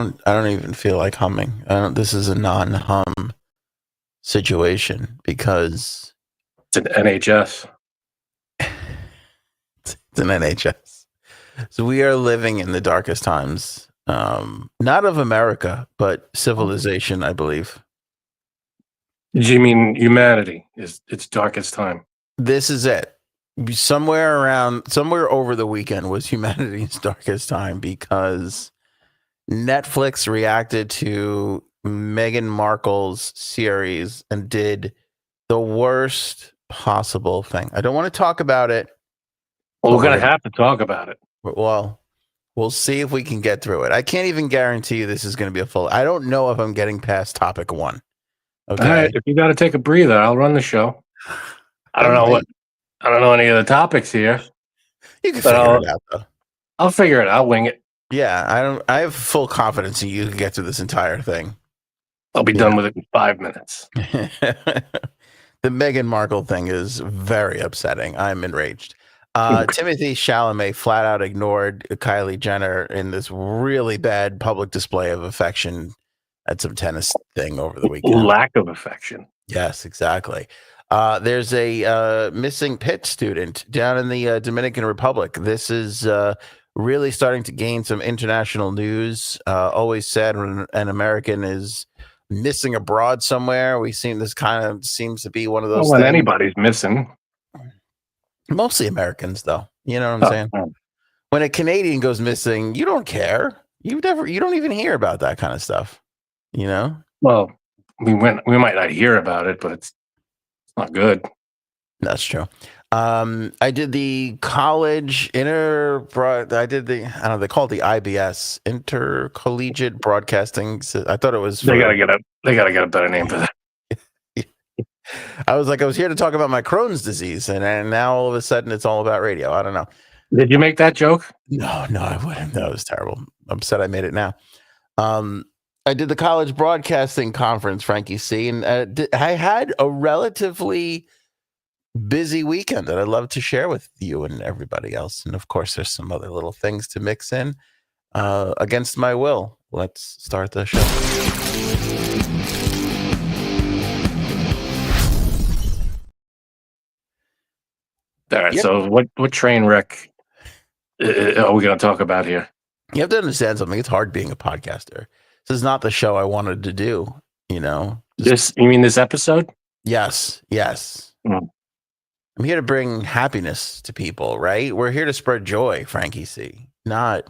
I don't even feel like humming. This is a non-hum situation because It's an NHS. it's an NHS. So we are living in the darkest times, not of America, but civilization, I believe. Do you mean humanity is its darkest time? This is it. Somewhere over the weekend was humanity's darkest time because Netflix reacted to Meghan Markle's series and did the worst possible thing. I don't want to talk about it. Well, we're going to have to talk about it. Well, we'll see if we can get through it. I can't even guarantee you this is going to be a full. I don't know if I'm getting past topic 1. Okay. All right, if you got to take a breather, I'll run the show. I don't know any of the topics here. You can figure it out, though. I'll figure it out. I'll wing it. Yeah, I have full confidence in you can get through this entire thing. I'll be done with it in 5 minutes. The Meghan Markle thing is very upsetting. I'm enraged. Timothy Chalamet flat out ignored Kylie Jenner in this really bad public display of affection at some tennis thing over the weekend. Lack of affection. Yes, exactly. There's a missing Pitt student down in the Dominican Republic. This is really starting to gain some international news. Always said when an American is missing abroad somewhere, this kind of seems to be one of those when things. Anybody's missing. Mostly Americans, though. You know what I'm saying? When a Canadian goes missing, you don't care. You don't even hear about that kind of stuff. You know? Well, we might not hear about it, but it's not good. That's true. I did the college they call it the IBS, intercollegiate broadcasting. I thought it was. They gotta get a better name for that. I was here to talk about my Crohn's disease, and now all of a sudden it's all about radio. I don't know. Did you make that joke? No, I wouldn't. That was terrible. I'm upset I made it now. I did the college broadcasting conference, Frankie C, and I had a relatively busy weekend that I'd love to share with you and everybody else. And of course, there's some other little things to mix in against my will. Let's start the show. All right. Yep. So what train wreck are we going to talk about here? You have to understand something. It's hard being a podcaster. This is not the show I wanted to do. You know, you mean this episode? Yes. Mm. I'm here to bring happiness to people, right? We're here to spread joy, Frankie C, not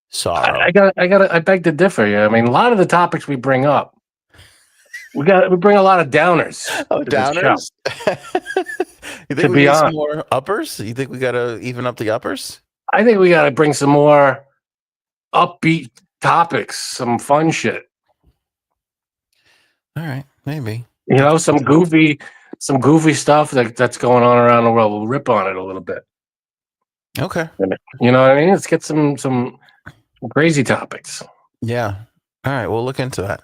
sorrow. I beg to differ. Yeah, I mean, a lot of the topics we bring up, we bring a lot of downers. Oh, downers. You think we need some more uppers? You think we got to even up the uppers? I think we got to bring some more upbeat topics, some fun shit. All right, maybe. You know, some goofy stuff that's going on around the world. We'll rip on it a little bit. Okay. You know what I mean? Let's get some crazy topics. Yeah. All right, we'll look into that.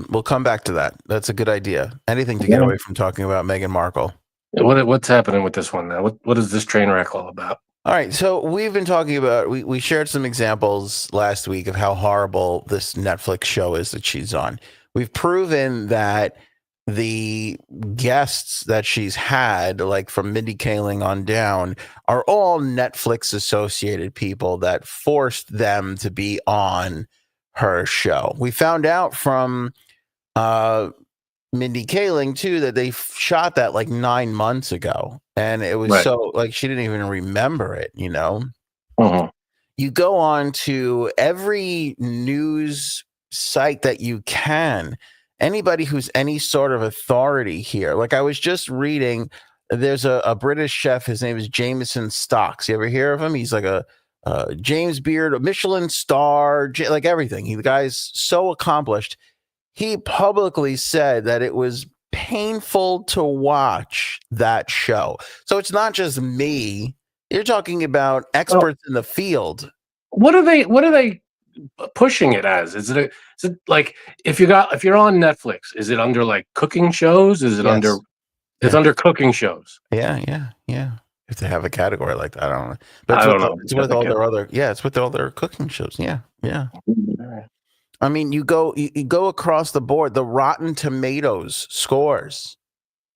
We'll come back to that. That's a good idea. Anything to get away from talking about Meghan Markle. What's happening with this one now? What is this train wreck all about? All right, so we've been talking about, we shared some examples last week of how horrible this Netflix show is that she's on. We've proven that the guests that she's had, like from Mindy Kaling on down, are all Netflix associated people that forced them to be on her show. We found out from Mindy Kaling too that they shot that like 9 months ago, and it was so like she didn't even remember it. You know, You go on to every news site that you can. Anybody who's any sort of authority here. Like I was just reading, there's a British chef. His name is Jameson Stocks. You ever hear of him? He's like a James Beard, a Michelin star, like everything. The guy's so accomplished. He publicly said that it was painful to watch that show. So it's not just me. You're talking about experts in the field. What are they pushing it as? Is it like if you're on Netflix, is it under like cooking shows? Is it under cooking shows? Yeah. If they have a category like that, I don't know. But I don't know. It's with all their other, it's with all their cooking shows. Yeah. I mean, you go across the board. The Rotten Tomatoes scores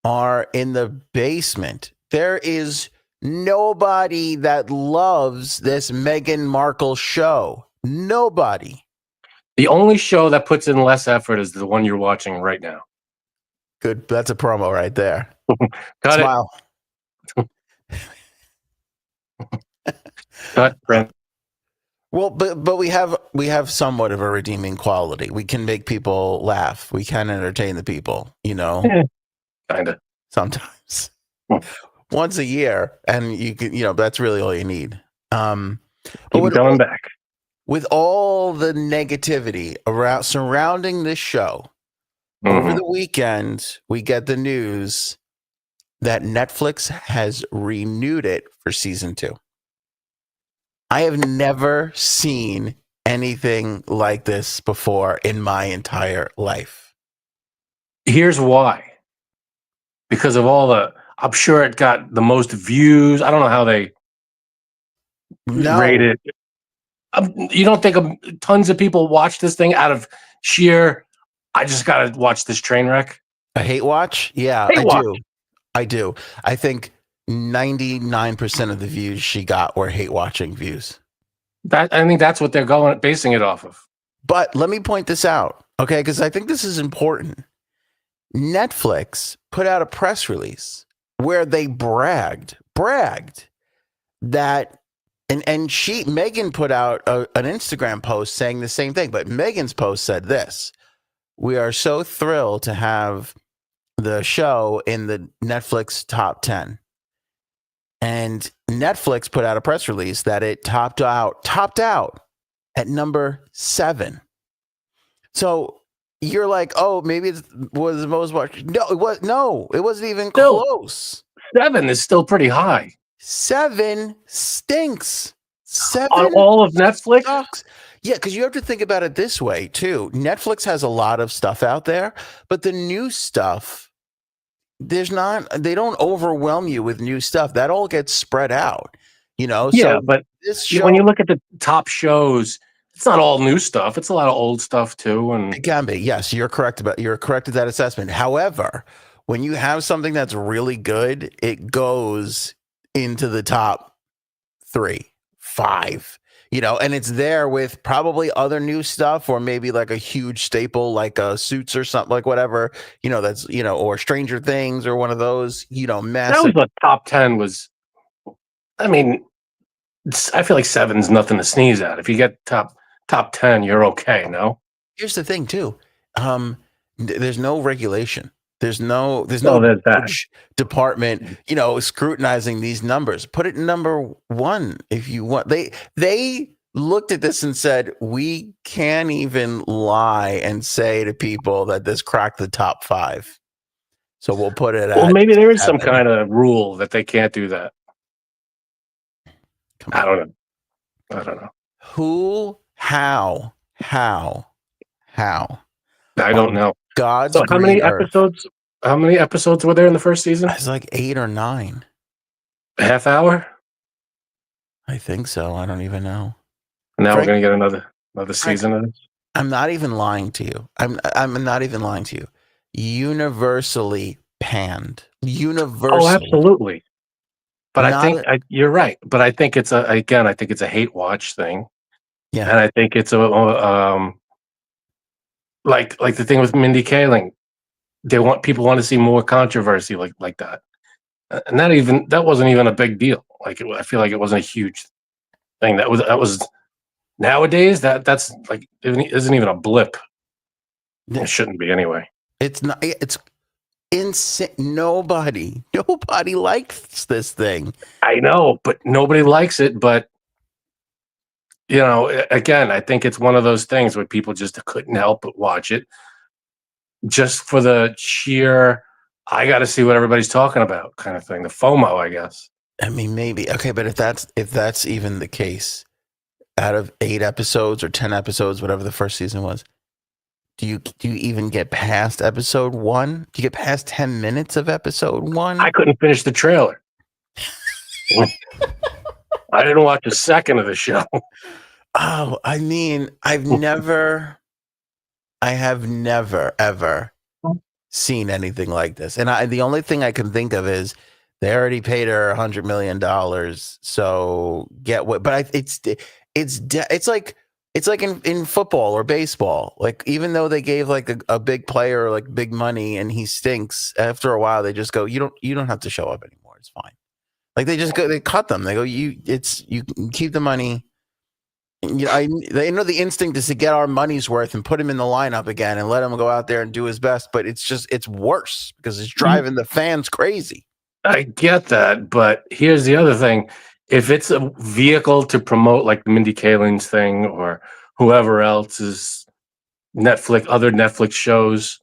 are in the basement. There is nobody that loves this Meghan Markle show. Nobody. The only show that puts in less effort is the one you're watching right now. Good. That's a promo right there. Cut Smile. Cut, Brent. Well, but we have somewhat of a redeeming quality. We can make people laugh. We can entertain the people, Kind of. Sometimes. Once a year, and you can, that's really all you need. Keep coming back. With all the negativity surrounding this show, over the weekend, we get the news that Netflix has renewed it for season 2. I have never seen anything like this before in my entire life. Here's why. Because of I'm sure it got the most views. I don't know how they rate it. You don't think tons of people watch this thing out of sheer, I just got to watch this train wreck? A hate watch? Yeah, I do. I think 99% of the views she got were hate watching views. I think that's what they're basing it off of. But let me point this out, okay? Because I think this is important. Netflix put out a press release where they bragged that, and Meghan put out an Instagram post saying the same thing, but Meghan's post said this: "We are so thrilled to have the show in the Netflix top 10. And Netflix put out a press release that it topped out at number 7. So you're like, oh, maybe it was the most watched. No, it wasn't even close. 7 is still pretty high. 7 stinks. 7 on all of Netflix sucks. Yeah, because you have to think about it this way too. Netflix has a lot of stuff out there, but the new stuff, they don't overwhelm you with new stuff. That all gets spread out, Yeah, so but this show, when you look at the top shows, it's not all new stuff. It's a lot of old stuff too. And it can be. Yes, you're correct with that assessment. However, when you have something that's really good, it goes into the top 3, 5. And it's there with probably other new stuff, or maybe like a huge staple like Suits or something, like whatever, that's, or Stranger Things or one of those, massive. That was the top 10 was, I mean, I feel like 7's nothing to sneeze at. If you get top 10, you're okay, no? Here's the thing too. There's no regulation. There's no department, scrutinizing these numbers. Put it in number 1 if you want. They looked at this and said, we can't even lie and say to people that this cracked the top 5. So we'll put it at. Well, maybe there is some kind of rule that they can't do that. I don't know. Who? How? I don't know. God's so how many episodes? How many episodes were there in the first season? It's like 8 or 9. A half hour? I think so. I don't even know. Now we're gonna get another season of this. I'm not even lying to you. I'm not even lying to you. Universally panned. Universally. Oh, absolutely. But I think you're right. But I think it's a hate watch thing. Yeah. And I think it's like the thing with Mindy Kaling. People want to see more controversy like that. And that wasn't even a big deal. I feel like it wasn't a huge thing. That was nowadays that's like it isn't even a blip. It shouldn't be anyway. It's not. It's insane. Nobody likes this thing. I know, but nobody likes it. But again, I think it's one of those things where people just couldn't help but watch it, just for the sheer, I got to see what everybody's talking about kind of thing. The FOMO, I guess. I mean, maybe. Okay, but if that's even the case, out of 8 episodes or 10 episodes, whatever the first season was, do you even get past episode 1? Do you get past 10 minutes of episode 1? I couldn't finish the trailer. I didn't watch a second of the show. Oh, I mean, I have never ever seen anything like this. And the only thing I can think of is they already paid her $100 million. So get what, but it's like in football or baseball. Like, even though they gave like a big player like big money and he stinks, after a while they just go, you don't have to show up anymore. It's fine. Like, they cut them. They go, you can keep the money. They know the instinct is to get our money's worth and put him in the lineup again and let him go out there and do his best. But it's worse because it's driving the fans crazy. I get that, but here's the other thing: if it's a vehicle to promote like the Mindy Kaling's thing or whoever else's other Netflix shows,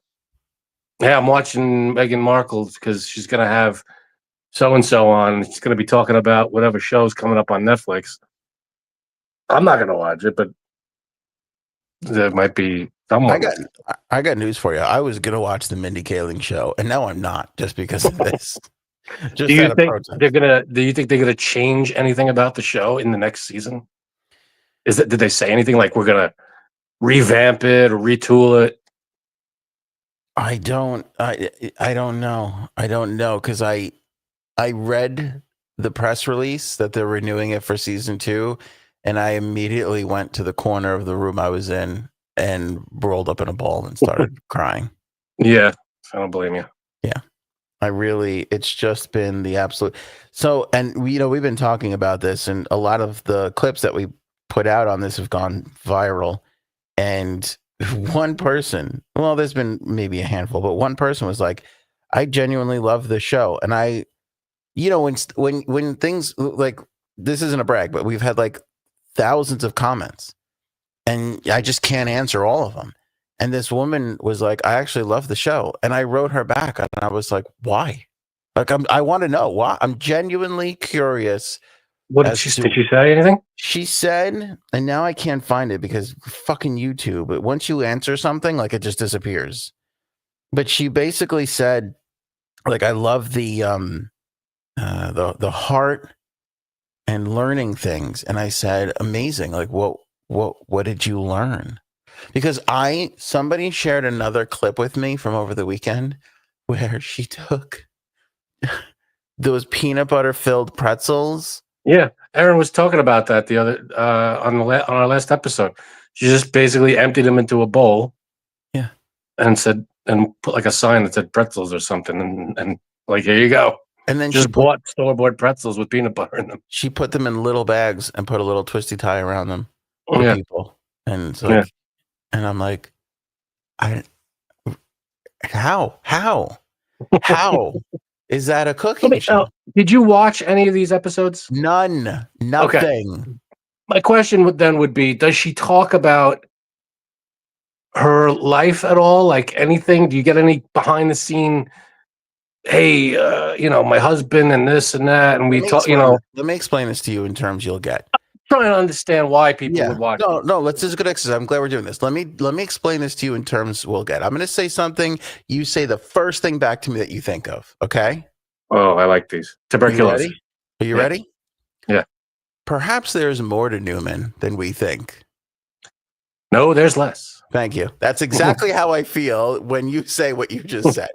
hey, I'm watching Meghan Markle because she's gonna have so and so on. She's gonna be talking about whatever show's coming up on Netflix. I'm not gonna watch it, but there might be someone. I got news for you. I was gonna watch the Mindy Kaling show, and now I'm not, just because of this. Do you think they're gonna change anything about the show in the next season? Did they say anything like we're gonna revamp it or retool it? I don't know. I don't know, because I read the press release that they're renewing it for season 2. And I immediately went to the corner of the room I was in and rolled up in a ball and started crying. Yeah, I don't blame you. Yeah, it's just been the absolute. So, and we've been talking about this, and a lot of the clips that we put out on this have gone viral. And one person, well, there's been maybe a handful, but one person was like, I genuinely love the show. And when things like, this isn't a brag, but we've had like thousands of comments and I just can't answer all of them. And this woman was like, I actually love the show. And I wrote her back and I was like, why? Like, I want to know why. I'm genuinely curious. What did she say anything? She said, and now I can't find it because fucking YouTube, but once you answer something, like, it just disappears. But she basically said, like, I love the heart and learning things. And I said, amazing. Like, what did you learn? Because somebody shared another clip with me from over the weekend where she took those peanut butter filled pretzels. Yeah, Erin was talking about that the other on our last episode. She just basically emptied them into a bowl. Yeah, and put like a sign that said pretzels or something, and like, here you go. And then she bought store-bought pretzels with peanut butter in them. She put them in little bags and put a little twisty tie around them for people. And it's like, and I'm like, how is that a cooking show? Did you watch any of these episodes? Nothing. Okay. My question would be, does she talk about her life at all? Like, anything? Do you get any behind the scene? Hey, my husband and this and that, and we talk. Let me explain this to you in terms you'll get. I'm trying to understand why people would watch. No. Let's just good exercise. I'm glad we're doing this. Let me explain this to you in terms we'll get. I'm going to say something. You say the first thing back to me that you think of. Okay. Oh, I like these. Tuberculosis. Are you ready? Yeah. Perhaps there's more to Newman than we think. No, there's less. Thank you. That's exactly how I feel when you say what you just said.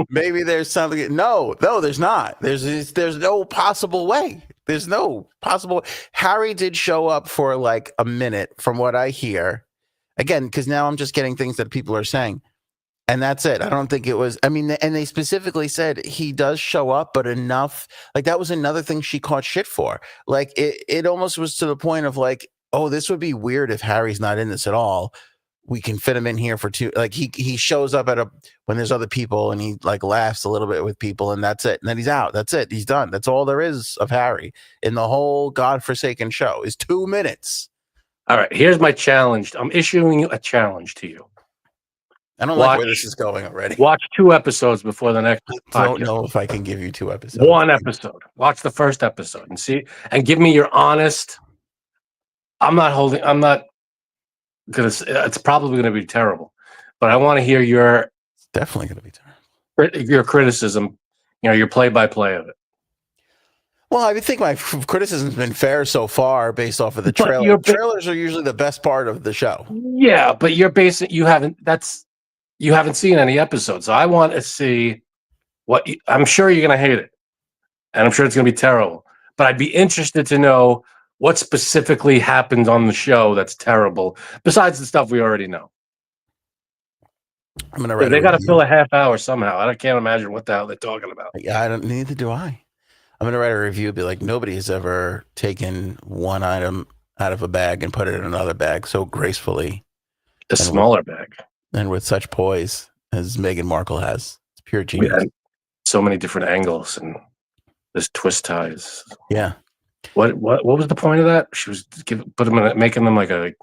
Maybe there's something. No, there's not. There's no possible way. There's no possible. Harry did show up for like a minute, from what I hear. Again, because now I'm just getting things that people are saying. And that's it. I don't think it was. I mean, and they specifically said he does show up, but enough. Like, that was another thing she caught shit for. Like, it almost was to the point of like, oh, this would be weird if Harry's not in this at all. We can fit him in here for 2. Like, he shows up when there's other people and he like laughs a little bit with people and that's it. And then he's out. That's it. He's done. That's all there is of Harry in the whole godforsaken show is 2 minutes. All right. Here's my challenge. I'm issuing a challenge to you. I don't like where this is going already. Watch 2 episodes before the next podcast. I don't know if I can give you 2 episodes. 1 episode. Watch the first episode and give me your honest. It's probably going to be terrible, but I want to hear your. It's definitely going to be terrible. Your criticism, your play-by-play of it. Well, I think my criticism's been fair so far based off of the But trailer. Trailers are usually the best part of the show. yeah, but you're basing you haven't seen any episodes. So I want to see I'm sure you're gonna hate it, and I'm sure it's gonna be terrible. But I'd be interested to know what specifically happened on the show that's terrible, besides the stuff we already know. I'm gonna write They a got to fill review. a half hour somehow. I can't imagine what the hell they're talking about. Yeah, neither do I. I'm gonna write a review. Be like, nobody has ever taken one item out of a bag and put it in another bag so gracefully, A smaller bag, and with such poise as Meghan Markle has. It's pure genius. Yeah, so many different angles and there's twist ties. Yeah. What was the point of that? She was making them like a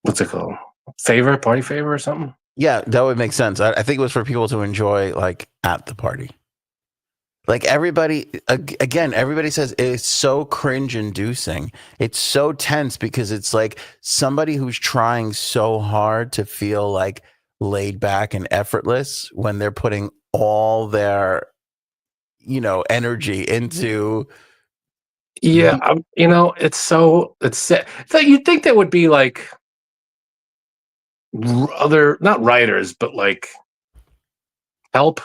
what's it called? Party favor or something? Yeah, that would make sense. I think it was for people to enjoy, like, at the party. Like, everybody, again, everybody says it's so cringe inducing. It's so tense because it's like somebody who's trying so hard to feel like laid back and effortless when they're putting all their, energy into. Yeah, it's so you'd think there would be like other, not writers, but like help.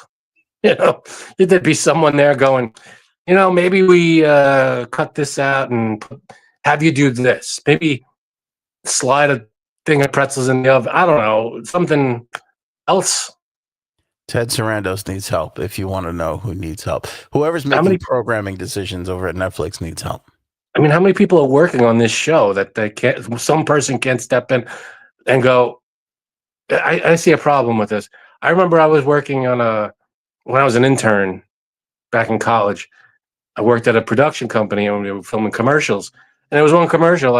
There'd be someone there going, maybe we cut this out and have you do this. Maybe slide a thing of pretzels in the oven. I don't know, something else. Ted Sarandos needs help. If you want to know who needs help, whoever's making programming decisions over at Netflix needs help. I mean, how many people are working on this show that they can't? Some person can't step in and go, I see a problem with this. I remember I was working on when I was an intern back in college. I worked at a production company and we were filming commercials. And there was one commercial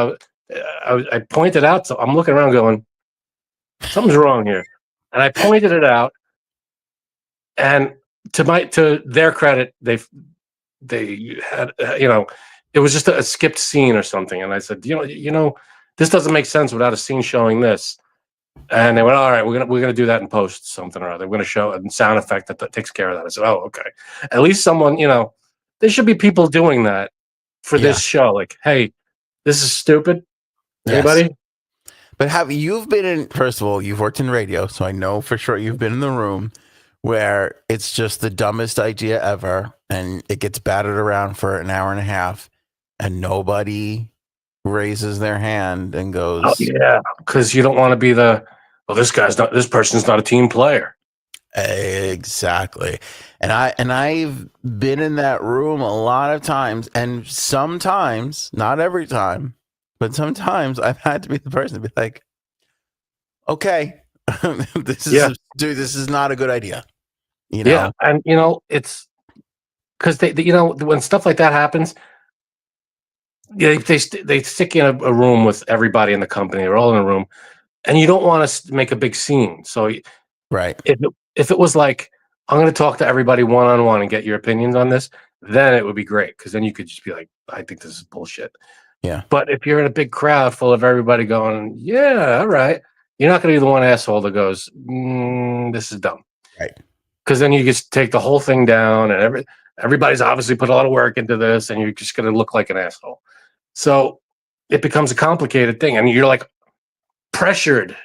I pointed out. So I'm looking around going, something's wrong here. And I pointed it out. And to their credit, they had, it was just a skipped scene or something. And I said, this doesn't make sense without a scene showing this. And they went, all right, we're gonna do that in post, something or other. We're gonna show a sound effect that takes care of that. I said, oh, okay. At least someone, there should be people doing that for this show. Like, hey, this is stupid. Anybody? Yes. But you've been in? First of all, you've worked in radio, so I know for sure you've been in the room where it's just the dumbest idea ever, and it gets battered around for an hour and a half, and nobody raises their hand and goes, oh, yeah, because you don't want to be this person's not a team player. Exactly. And I've been in that room a lot of times, and sometimes, not every time, but sometimes I've had to be the person to be like, okay, this is not a good idea. Yeah, and it's because they when stuff like that happens, they stick you in a room with everybody in the company. They're all in a room, and you don't want to make a big scene. So, right, if it was like, I'm going to talk to everybody one-on-one and get your opinions on this, then it would be great because then you could just be like, I think this is bullshit. Yeah. But if you're in a big crowd full of everybody going, yeah, all right, you're not going to be the one asshole that goes, this is dumb. Right. Because then you just take the whole thing down, and everybody's obviously put a lot of work into this, and you're just going to look like an asshole. So it becomes a complicated thing, and you're like pressured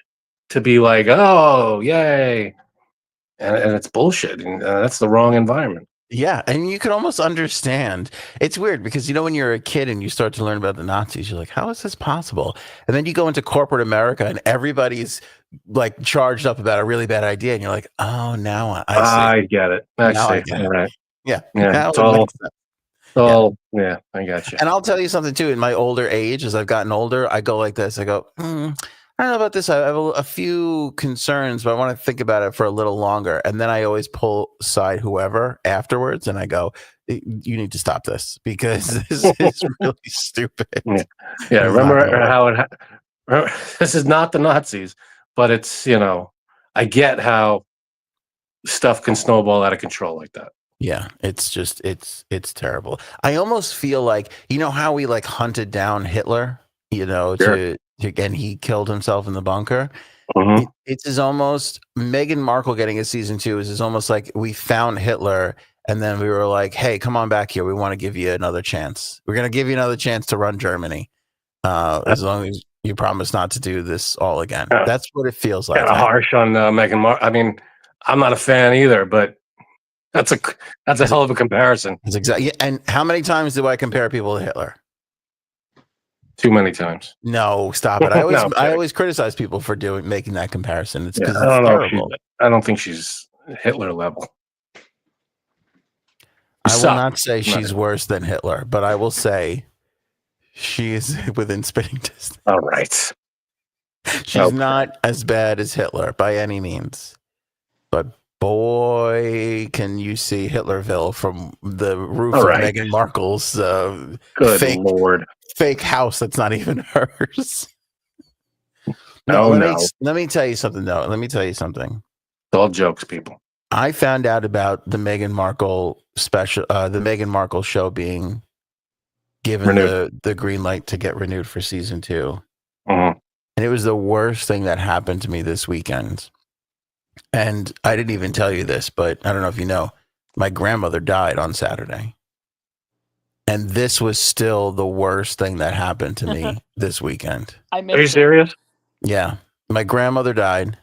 to be like, oh, yay. And it's bullshit, and that's the wrong environment. Yeah, and you can almost understand. It's weird because, when you're a kid and you start to learn about the Nazis, you're like, how is this possible? And then you go into corporate America and everybody's like charged up about a really bad idea. And you're like, oh, now I see. I get it. I see. Right. Yeah. Yeah. Yeah, I got you. And I'll tell you something too. In my older age, as I've gotten older, I go like this. I go, I don't know about this. I have a few concerns, but I want to think about it for a little longer. And then I always pull aside whoever afterwards, and I go, you need to stop this because this is really stupid. Yeah. Remember this is not the Nazis, but it's, I get how stuff can snowball out of control like that. Yeah, it's just, it's terrible. I almost feel like, how we like hunted down Hitler, Sure. and he killed himself in the bunker. Mm-hmm. It's almost Meghan Markle getting a season 2 is almost like we found Hitler And then we were like, hey, come on back here. We want to give you another chance. We're going to give you another chance to run Germany. As long as you promise not to do this all again. That's what it feels like. Kind of harsh on Meghan Markle. I mean, I'm not a fan either, but that's a hell of a comparison. That's exactly. And how many times do I compare people to Hitler? Too many times. No, stop it. I always criticize people for making that comparison. It's because it's terrible. I don't think she's Hitler level. I will not say she's worse than Hitler, but I will say she is within spitting distance. All right. She's not as bad as Hitler by any means. But boy, can you see Hitlerville from the roof of Meghan Markle's fake house that's not even hers. Let me tell you something, though. Let me tell you something. It's all jokes, people. I found out about the Meghan Markle special, the Meghan Markle show being given the green light to get renewed for season 2. Mm-hmm. And it was the worst thing that happened to me this weekend. And I didn't even tell you this, but I don't know if you know, my grandmother died on Saturday. And this was still the worst thing that happened to me this weekend. Are you serious? Yeah. My grandmother died.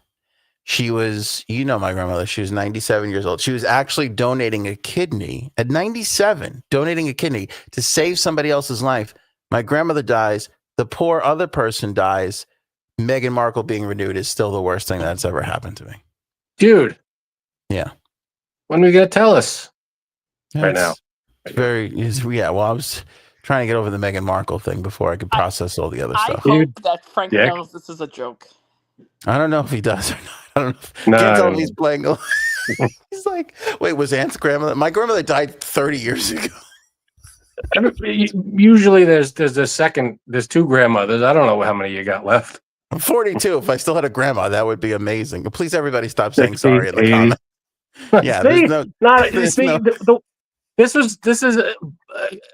She was, my grandmother, she was 97 years old. She was actually donating a kidney at 97, donating a kidney to save somebody else's life. My grandmother dies. The poor other person dies. Meghan Markle being renewed is still the worst thing that's ever happened to me. Dude. Yeah. When are you going to tell us? Right now. Well, I was trying to get over the Meghan Markle thing before I could process all the other stuff. I hope that Frank knows this is a joke. I don't know if he does or not. I don't know. Can't tell him he's playing. He's like, wait, was Aunt's grandmother? My grandmother died 30 years ago. Usually there's two grandmothers. I don't know how many you got left. I'm 42. If I still had a grandma, that would be amazing. Please, everybody, stop saying sorry in the comments. Yeah, this is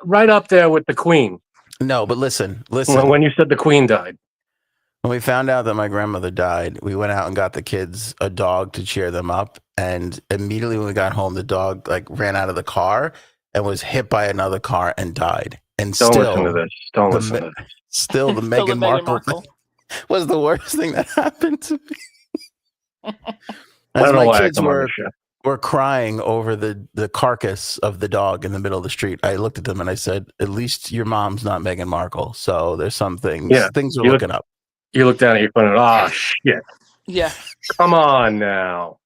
right up there with the Queen. No, but listen. When you said the Queen died. When we found out that my grandmother died, we went out and got the kids a dog to cheer them up. And immediately when we got home, the dog ran out of the car and was hit by another car and died. And Don't listen to this. Don't listen to this. Still, the Meghan Markle thing was the worst thing that happened to me. As my kids were crying over the carcass of the dog in the middle of the street, I looked at them and I said, at least your mom's not Meghan Markle. So there's some things. Yeah, things are looking up. You look down at your phone and, oh, shit. Yeah. Come on now.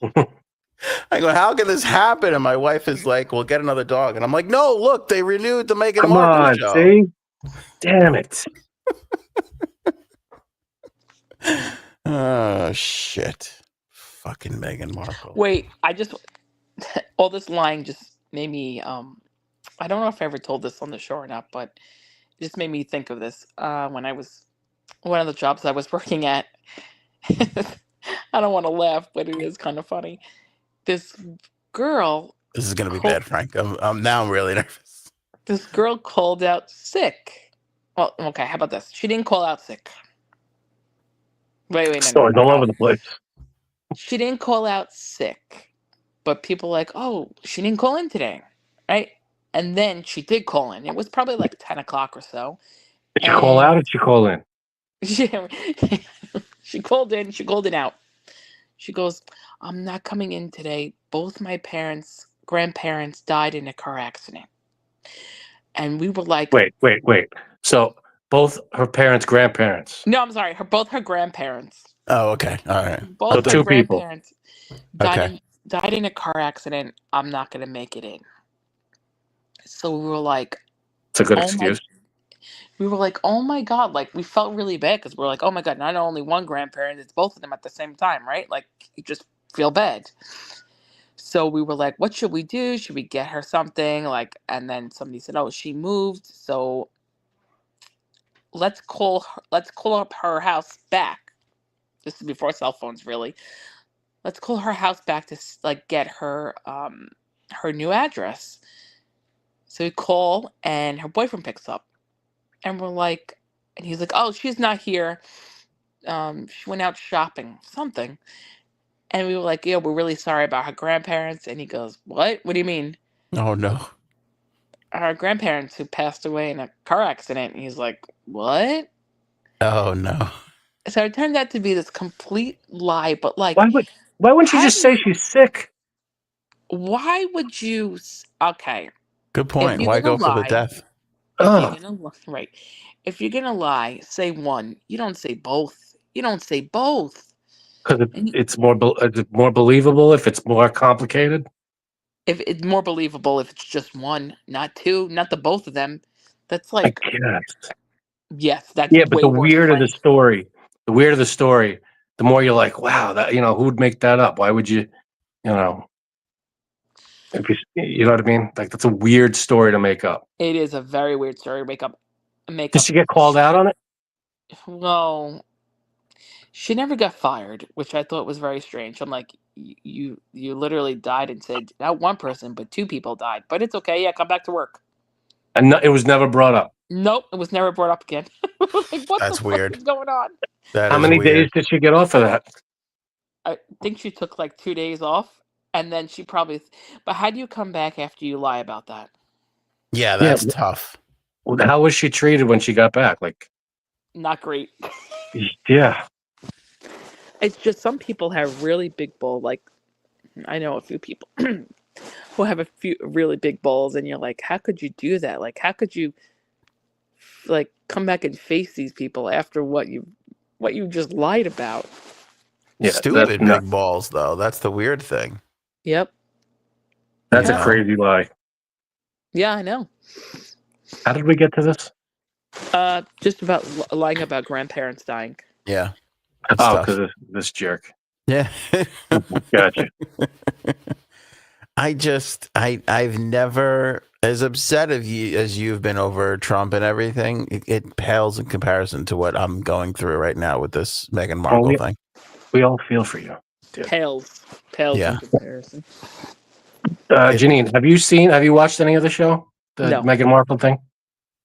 I go, how can this happen? And my wife is like, well, get another dog. And I'm like, no, look, they renewed the Meghan Markle show. See? Damn it. Oh, shit. Fucking Meghan Markle. Wait, all this lying just made me, I don't know if I ever told this on the show or not, but it just made me think of this. When I was, one of the jobs I was working at, I don't want to laugh, but it is kind of funny. This girl. This is going to be bad, Frank. I'm really nervous. This girl called out sick. Well, okay, how about this? She didn't call out sick. Wait. Stories all over the place. She didn't call out sick, but people were like, oh, she didn't call in today, right? And then she did call in. It was probably like 10 o'clock or so. Did you call out or did you call in? She called in. She called it out. She goes, I'm not coming in today. Both my grandparents died in a car accident. And we were like... Wait. So both her parents' grandparents? No, I'm sorry. Both her grandparents. Oh, okay. All right. Both her grandparents died in a car accident. I'm not going to make it in. So we were like... It's a good excuse. We were like, oh my God, like we felt really bad because we're like, oh my God, not only one grandparent, it's both of them at the same time, right? Like you just feel bad. So we were like, what should we do? Should we get her something? And then somebody said, oh, she moved. So let's call up her house back. This is before cell phones, really. Let's call her house back to get her her new address. So we call and her boyfriend picks up. And we're like, and he's like, oh, she's not here. She went out shopping, something. And we were like, "Yeah, we're really sorry about her grandparents." And he goes, "What? What do you mean?" Oh no. Her grandparents who passed away in a car accident. And he's like, "What?" Oh no. So it turned out to be this complete lie. But Why wouldn't you how just do say you, she's sick? why would you? Okay, Good if point. you're Why gonna go for the lie, death? if you're Oh, gonna right, if you're gonna lie, say one. You don't say both. You don't say both. because And it's more believable if it's more complicated. if it's more believable if it's just one, not two, not the both of them. That's I like, guess. yes, that's Yeah, but way worse the weirder the story, the more you're like, wow, that who would make that up? Why would you, you know, if you know what I mean? Like that's a weird story to make up. It is a very weird story. Make Did up. she get called out on it? Well, she never got fired, which I thought was very strange. I'm like, you literally died and said not one person but two people died, but it's okay. Yeah, come back to work. And it was never brought up. Nope, it was never brought up again. Like, what the That's fuck weird. is going on? That How is many weird. days did she get off of that? I think she took like 2 days off, and then she probably. But how do you come back after you lie about that? Yeah, Yeah. that's tough. How was she treated when she got back? Like, Not great. yeah. It's just some people have really big balls. Like I know a few people who have a few really big balls, and you're like, how could you do that? Like, how could you like come back and face these people after what you just lied about? Yeah, that's Stupid nuts. big balls, though. That's the weird thing. Yep. That's You a know? crazy lie. Yeah, I know. How did we get to this? Just about lying about grandparents dying. Yeah. That's Oh, tough. because this jerk. Yeah. Gotcha. I've never, as upset as you've been over Trump and everything, it pales in comparison to what I'm going through right now with this Meghan Markle thing. We all feel for you. Dude. Pales Yeah. in comparison. Janine, have you watched any of the show? The No. Meghan Markle thing?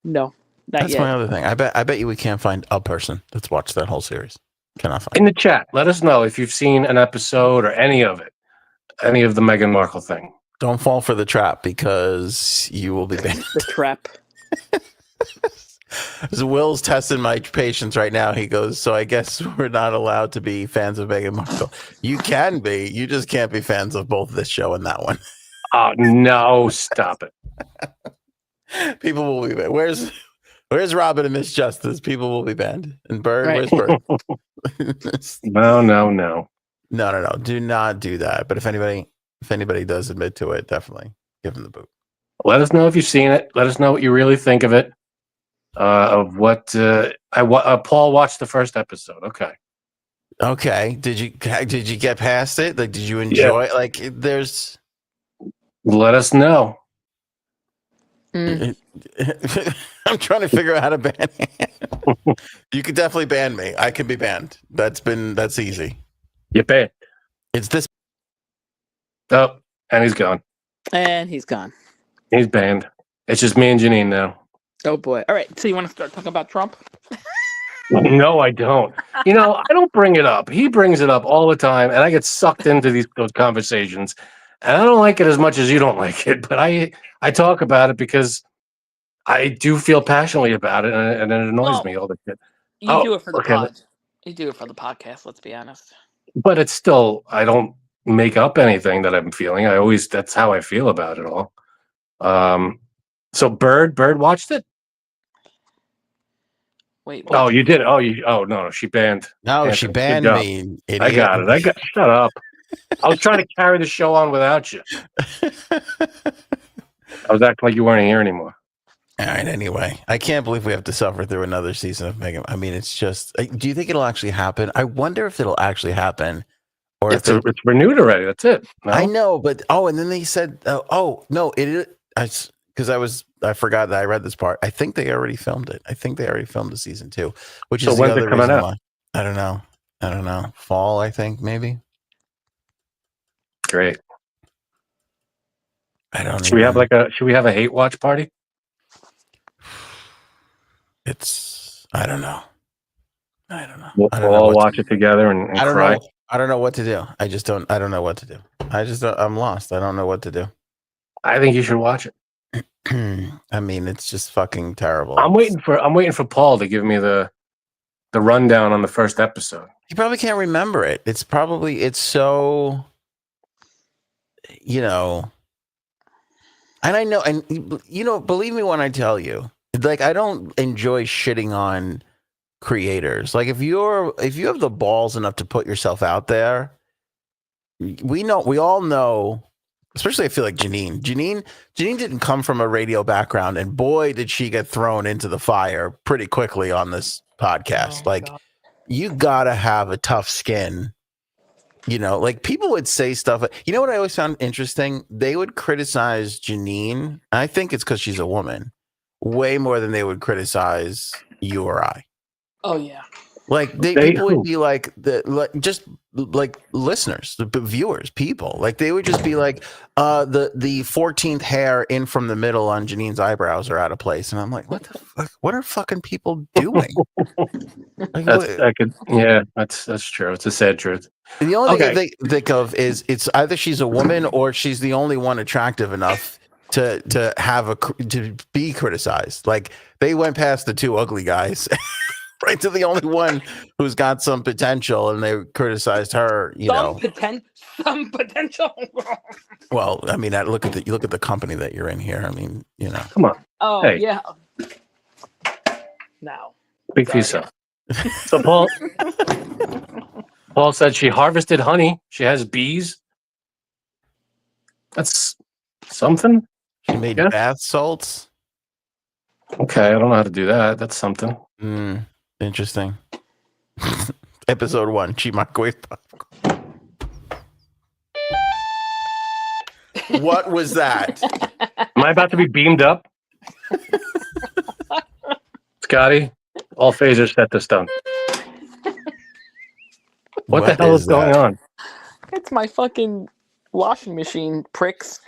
No, not That's yet. my other thing. I bet you we can't find a person that's watched that whole series. Cannot find. In the chat, let us know if you've seen an episode or any of it, any of the Meghan Markle thing. Don't fall for the trap because you will be banned. The trap. So Will's testing my patience right now. He goes, so I guess we're not allowed to be fans of Meghan Markle. You can be. You just can't be fans of both this show and that one. Oh, no, stop it. People will be banned. Where's Robin and Miss Justice? People will be banned. And Bird, where's Bird? No. No. Do not do that. But if anybody does admit to it, definitely give them the boot. Let us know if you've seen it. Let us know what you really think of it. Of what Paul watched the first episode. Okay. Did you get past it? Like, did you enjoy it? Like, there's. Let us know. I'm trying to figure out how to ban him. You could definitely ban me. I can be banned. That's easy. You banned. It's this. Oh, and he's gone. And he's gone. He's banned. It's just me and Janine now. Oh boy. All right. So you want to start talking about Trump? No, I don't. I don't bring it up. He brings it up all the time, and I get sucked into those conversations. And I don't like it as much as you don't like it, but I talk about it because I do feel passionately about it, and it annoys me all the time. You do it for the pod. You do it for the podcast. Let's be honest. But it's still, I don't make up anything that I'm feeling. That's how I feel about it all. So Bird watched it. Wait. Oh, you did it. Oh no, she banned. No, she banned me. Idiot. I got it. Shut up. I was trying to carry the show on without you. I was acting like you weren't here anymore. All right. Anyway, I can't believe we have to suffer through another season of Meghan. I mean, it's just. Do you think it'll actually happen? I wonder if it'll actually happen, or it's renewed already. That's it. No? I know, but and then they said, no, because I forgot that I read this part. I think they already filmed it. I think they already filmed the season 2, which is the other reason why. I don't know. Fall, I think maybe. Great. I don't. Should we have a hate watch party? I don't know. We'll all watch it together and cry. I don't know what to do. I don't know what to do. I'm lost. I don't know what to do. I think you should watch it. I mean, it's just fucking terrible. I'm waiting for Paul to give me the rundown on the first episode. He probably can't remember it. It's so, and I know, and believe me when I tell you, like, I don't enjoy shitting on creators. Like, if you have the balls enough to put yourself out there, we all know, especially I feel like Janine didn't come from a radio background, and boy, did she get thrown into the fire pretty quickly on this podcast. God. You gotta have a tough skin. Like, people would say stuff. You know what I always found interesting? They would criticize Janine, and I think it's because she's a woman, way more than they would criticize you or I. Oh yeah. Like people would be like just like listeners, the viewers, people. Like they would just be like, the 14th hair in from the middle on Janine's eyebrows are out of place, and I'm like, what the fuck? What are fucking people doing? Like, that's true. It's a sad truth. And the only thing they think of is it's either she's a woman or she's the only one attractive enough to be criticized. Like they went past the two ugly guys. Right to the only one who's got some potential, and they criticized her. Some potential. Well, I mean, you look at the company that you're in here. I mean, Come on. Oh hey. Yeah. No. Speak for yourself. So Paul said she harvested honey. She has bees. That's something. She made bath salts. Okay, I don't know how to do that. That's something. Interesting. Episode 1, she microwave popcorn. What was that? Am I about to be beamed up? Scotty, all phasers set to stun. What the hell is going on? It's my fucking washing machine, pricks.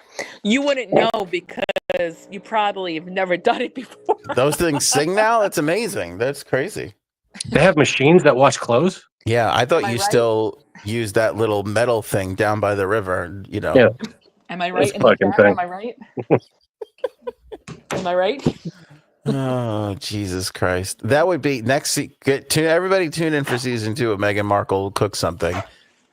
You wouldn't know because you probably have never done it before. Those things sing now? That's amazing. That's crazy. They have machines that wash clothes? Yeah, I thought you still use that little metal thing down by the river, Yeah. Am I right? Am I right? Am I right? Oh, Jesus Christ. That would be everybody tune in for season 2 of Meghan Markle Cook Something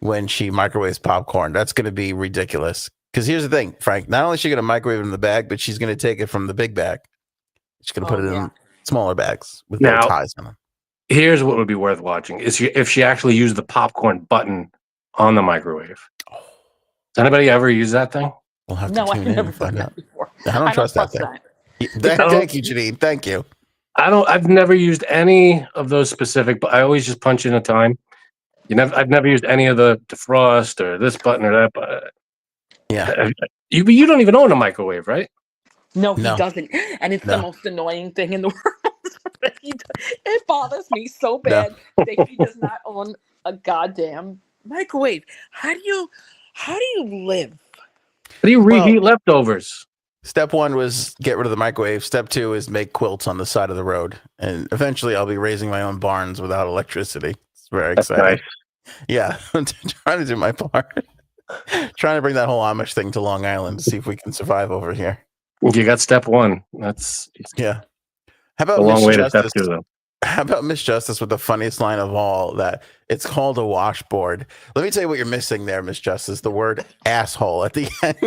when she microwaves popcorn. That's going to be ridiculous. Because here's the thing, Frank. Not only is she going to microwave it in the bag, but she's going to take it from the big bag. She's going to put it in smaller bags with no ties on them. Here's what would be worth watching: if she actually used the popcorn button on the microwave. Does anybody ever use that thing? We'll have to tune in and find out. I don't trust that thing. Thank you, Janine. Thank you. I've never used any of those specific, but I always just punch in a time. I've never used any of the defrost or this button or that button. Yeah. You don't even own a microwave, right? No, he doesn't. And it's the most annoying thing in the world. It bothers me so bad that he does not own a goddamn microwave. How do you live? How do you reheat leftovers? Step 1 was get rid of the microwave. Step 2 is make quilts on the side of the road. And eventually I'll be raising my own barns without electricity. It's very exciting. Nice. Yeah, I'm trying to do my part. Trying to bring that whole Amish thing to Long Island to see if we can survive over here. You got step 1. That's How about a long way to step 2, though. How about Miss Justice with the funniest line of all, that it's called a washboard? Let me tell you what you're missing there, Miss Justice. The word asshole at the end.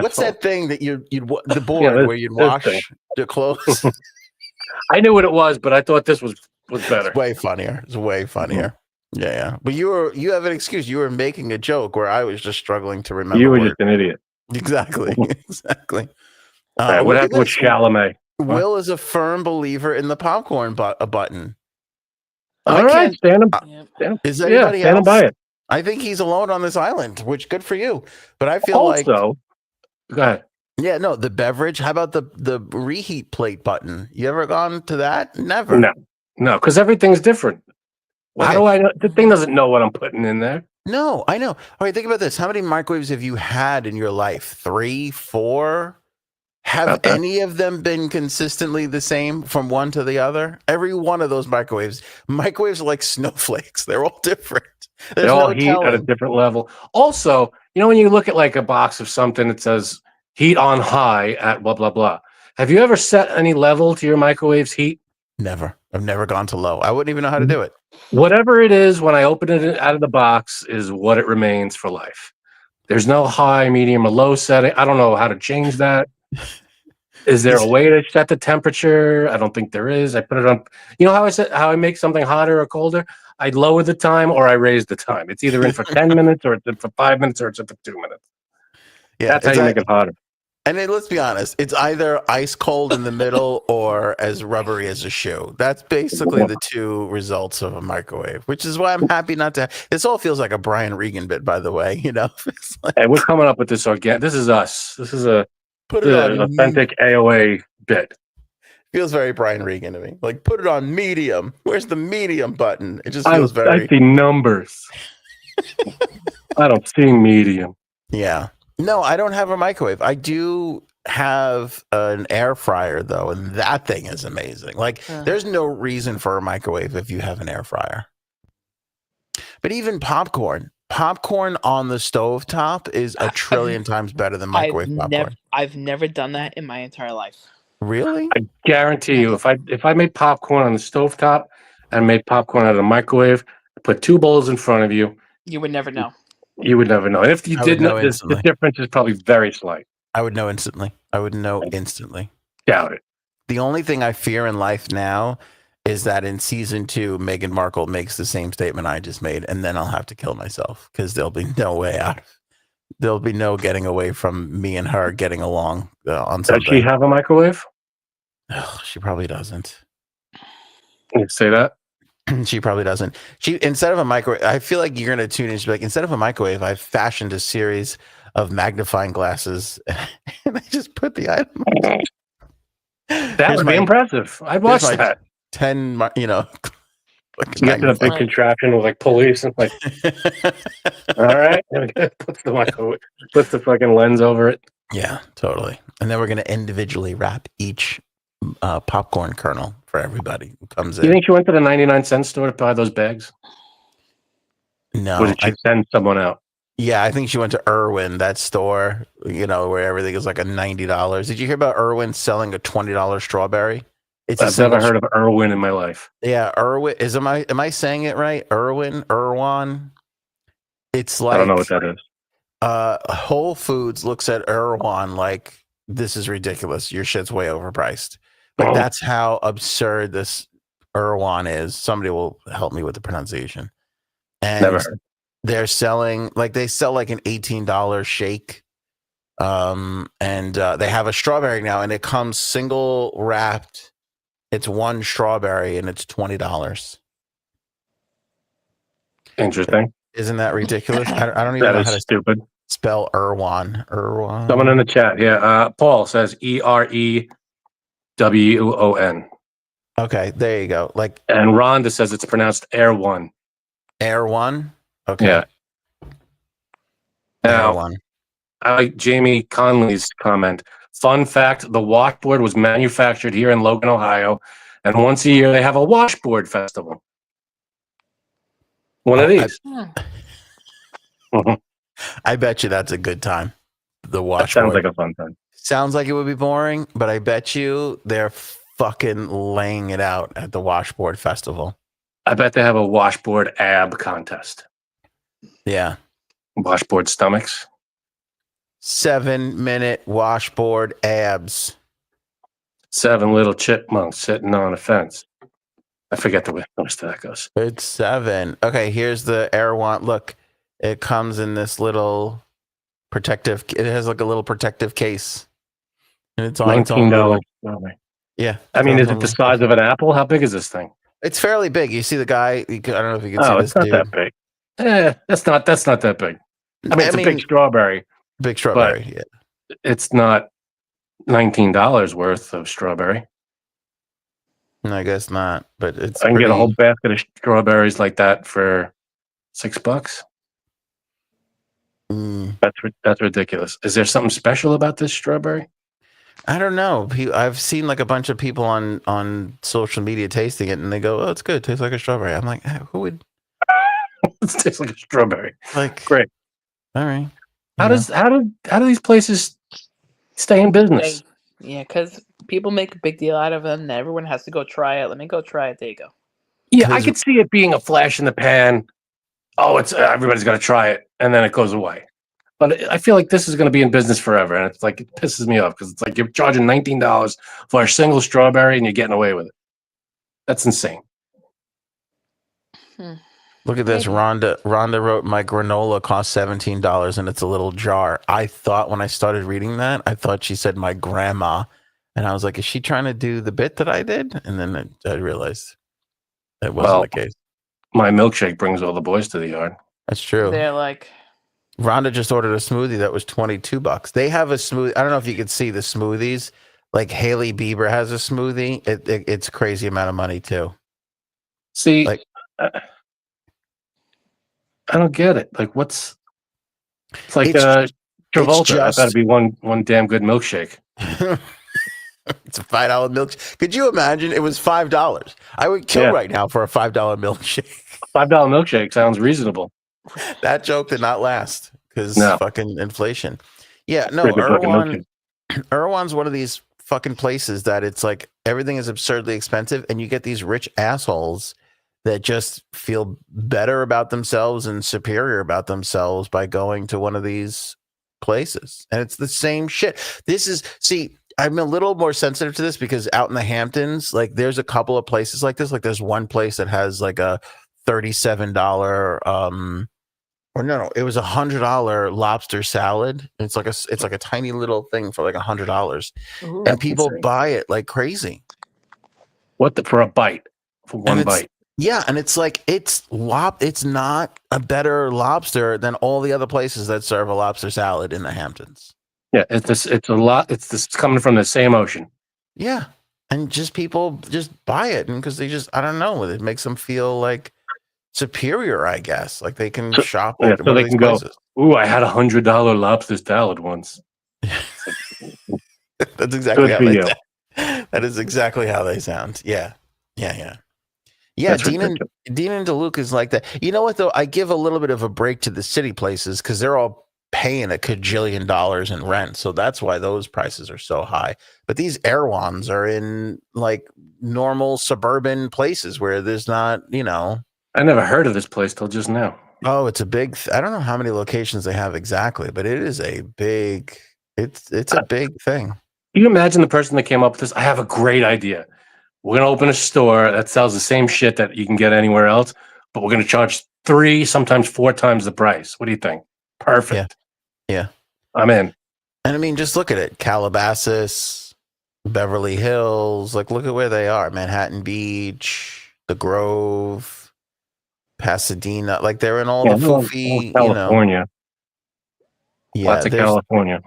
What's that thing that the board where you'd wash the clothes? I knew what it was, but I thought this was better. It's way funnier. It's way funnier. Yeah. But you have an excuse. You were making a joke where I was just struggling to remember. You were just an idiot. Exactly. What happened with Chalamet? Will is a firm believer in the popcorn button. All right, stand Is anybody else? By it. I think he's alone on this island, which good for you. But I feel like go ahead. Yeah, no, the beverage. How about the reheat plate button? You ever gone to that? Never. No, because everything's different. How do I know? The thing doesn't know what I'm putting in there. No, I know. All right, think about this. How many microwaves have you had in your life? 3, 4? Have any of them been consistently the same from one to the other? Every one of those microwaves are like snowflakes. They're all different. There's They all no heat at a telling. different level. Also, when you look at like a box of something that says heat on high at blah, blah, blah. Have you ever set any level to your microwave's heat? Never. I've never gone to low. I wouldn't even know how to do it. Whatever it is, when I open it out of the box is what it remains for life. There's no high, medium, or low setting. I don't know how to change that. Is there a way to set the temperature? I don't think there is. I put it on. You know how I make something hotter or colder? I lower the time or I raise the time. It's either in for 10 minutes or it's in for 5 minutes or it's in for 2 minutes. Yeah, that's how you make it hotter. And then, let's be honest, it's either ice cold in the middle or as rubbery as a shoe. That's basically the two results of a microwave, which is why I'm happy not to. This all feels like a Brian Regan bit, by the way. It's like, hey, we're coming up with this organic. This is us. This is an authentic AOA bit. Feels very Brian Regan to me. Like, put it on medium. Where's the medium button? It just feels I see numbers. I don't see medium. Yeah. No, I don't have a microwave. I do have an air fryer, though, and that thing is amazing. Like, there's no reason for a microwave if you have an air fryer. But even popcorn on the stovetop is a trillion times better than microwave popcorn. I've never done that in my entire life. Really? I guarantee you, if I made popcorn on the stovetop and made popcorn out of the microwave, put two bowls in front of you, you would never know. You would never know. And if you did know, the difference is probably very slight. I would know instantly. Doubt it. The only thing I fear in life now is that in season 2, Meghan Markle makes the same statement I just made, and then I'll have to kill myself because there'll be no way out. There'll be no getting away from me and her getting along on something. Does she have a microwave? Oh, she probably doesn't. You say that? She probably doesn't. Instead of a microwave, I feel like you're going to tune in. She's like, instead of a microwave, I've fashioned a series of magnifying glasses, and I just put the item. That would be impressive. I'd watch that. 10, you get to the big contraption with like pulleys and like, all right, puts the fucking lens over it. Yeah, totally. And then we're going to individually wrap each popcorn kernel for everybody who comes in. You think she went to the 99-cent store to buy those bags? No. Or did she send someone out? Yeah, I think she went to Erewhon, that store, where everything is like a $90. Did you hear about Erewhon selling a $20 strawberry? I've never heard of Erewhon in my life. Yeah, Erewhon am I saying it right? Erewhon. It's like, I don't know what that is. Whole Foods looks at Erewhon like, this is ridiculous. Your shit's way overpriced. Like, that's how absurd this Erewhon is. Somebody will help me with the pronunciation. And never heard. They're selling, they sell like an $18 shake. And they have a strawberry now, and it comes single wrapped. It's one strawberry, and it's $20. Interesting. Isn't that ridiculous? I don't even know how to stupid. Spell Erewhon. Erewhon. Someone in the chat. Yeah. Paul says EREWON. Okay, there you go. And Rhonda says it's pronounced Erewhon. Erewhon? Okay. Yeah. Now, Erewhon. I like Jamie Conley's comment. Fun fact, the washboard was manufactured here in Logan, Ohio, and once a year they have a washboard festival. One of these. I bet you that's a good time. The washboard. That sounds like a fun time. Sounds like it would be boring, but I bet you they're fucking laying it out at the washboard festival. I bet they have a washboard ab contest. Yeah. Washboard stomachs. 7-minute washboard abs. 7 little chipmunks sitting on a fence. I forget the way most of that goes. It's 7. Okay, here's the Erewhon. Look, it comes in this little protective. It has like a little protective case, and it's on $19. Yeah, I mean, is it the size of an apple? How big is this thing? It's fairly big. You see the guy? I don't know if you can see this. It's not that big. That's not that big. I mean, it's a big strawberry. Big strawberry. Yeah. It's not $19 worth of strawberry. No, I guess not. But it's. I can get a whole basket of strawberries like that for $6. That's ridiculous. Is there something special about this strawberry? I don't know. I've seen like a bunch of people on social media tasting it, and they go, "Oh, it's good. It tastes like a strawberry." I'm like, who would? It tastes like a strawberry. Like, great. All right. How do these places stay in business? Yeah, because people make a big deal out of them, and everyone has to go try it. Let me go try it. There you go. Yeah, I could see it being a flash in the pan. Oh, it's everybody's got to try it, and then it goes away. But I feel like this is going to be in business forever, and it's like it pisses me off because it's like you're charging $19 for a single strawberry, and you're getting away with it. That's insane. Look at this. Rhonda wrote, "My granola cost $17 and it's a little jar." I thought when I started reading that, I thought she said my grandma, and I was like, "Is she trying to do the bit that I did?" And then I realized it wasn't the case. My milkshake brings all the boys to the yard. That's true. They're like, Rhonda just ordered a smoothie that was $22. They have a smoothie. I don't know if you could see the smoothies. Like Hailey Bieber has a smoothie. It's a crazy amount of money too. See, like, I don't get it. Like, what's it's like Travolta? That better be one damn good milkshake. It's a $5 milkshake. Could you imagine? It was $5. I would kill right now for a $5 milkshake. $5 milkshake sounds reasonable. That joke did not last because fucking inflation. Yeah, no, Erewhon's one of these fucking places that it's like everything is absurdly expensive, and you get these rich assholes that just feel better about themselves and superior about themselves by going to one of these places. And it's the same shit. I'm a little more sensitive to this because out in the Hamptons, like there's a couple of places like this. Like there's one place that has like a $37 it was $100 lobster salad. It's like a tiny little thing for like $100. And people buy it like crazy. For a bite? For one bite. Yeah, and it's like it's not a better lobster than all the other places that serve a lobster salad in the Hamptons. Yeah, it's this coming from the same ocean. Yeah, and just people just buy it, and because I don't know, it makes them feel like superior, I guess. Like they can shop. So they can go, "Ooh, I had $100 lobster salad once." That's exactly how they sound. That is exactly how they sound. Yeah. Yeah, Dean and DeLuca is like that. You know what, though? I give a little bit of a break to the city places because they're all paying $1 cajillion in rent. So that's why those prices are so high. But these Erewhons are in like normal suburban places where there's not, I never heard of this place till just now. Oh, it's a big, I don't know how many locations they have exactly, but it is a big, it's a big thing. Can you imagine the person that came up with this? I have a great idea. We're going to open a store that sells the same shit that you can get anywhere else, but we're going to charge 3, sometimes 4 times the price. What do you think? Perfect. Yeah. I'm in. And I mean, just look at it. Calabasas, Beverly Hills, like look at where they are. Manhattan Beach, The Grove, Pasadena. Like they're in all the foofy, California. Lots of California.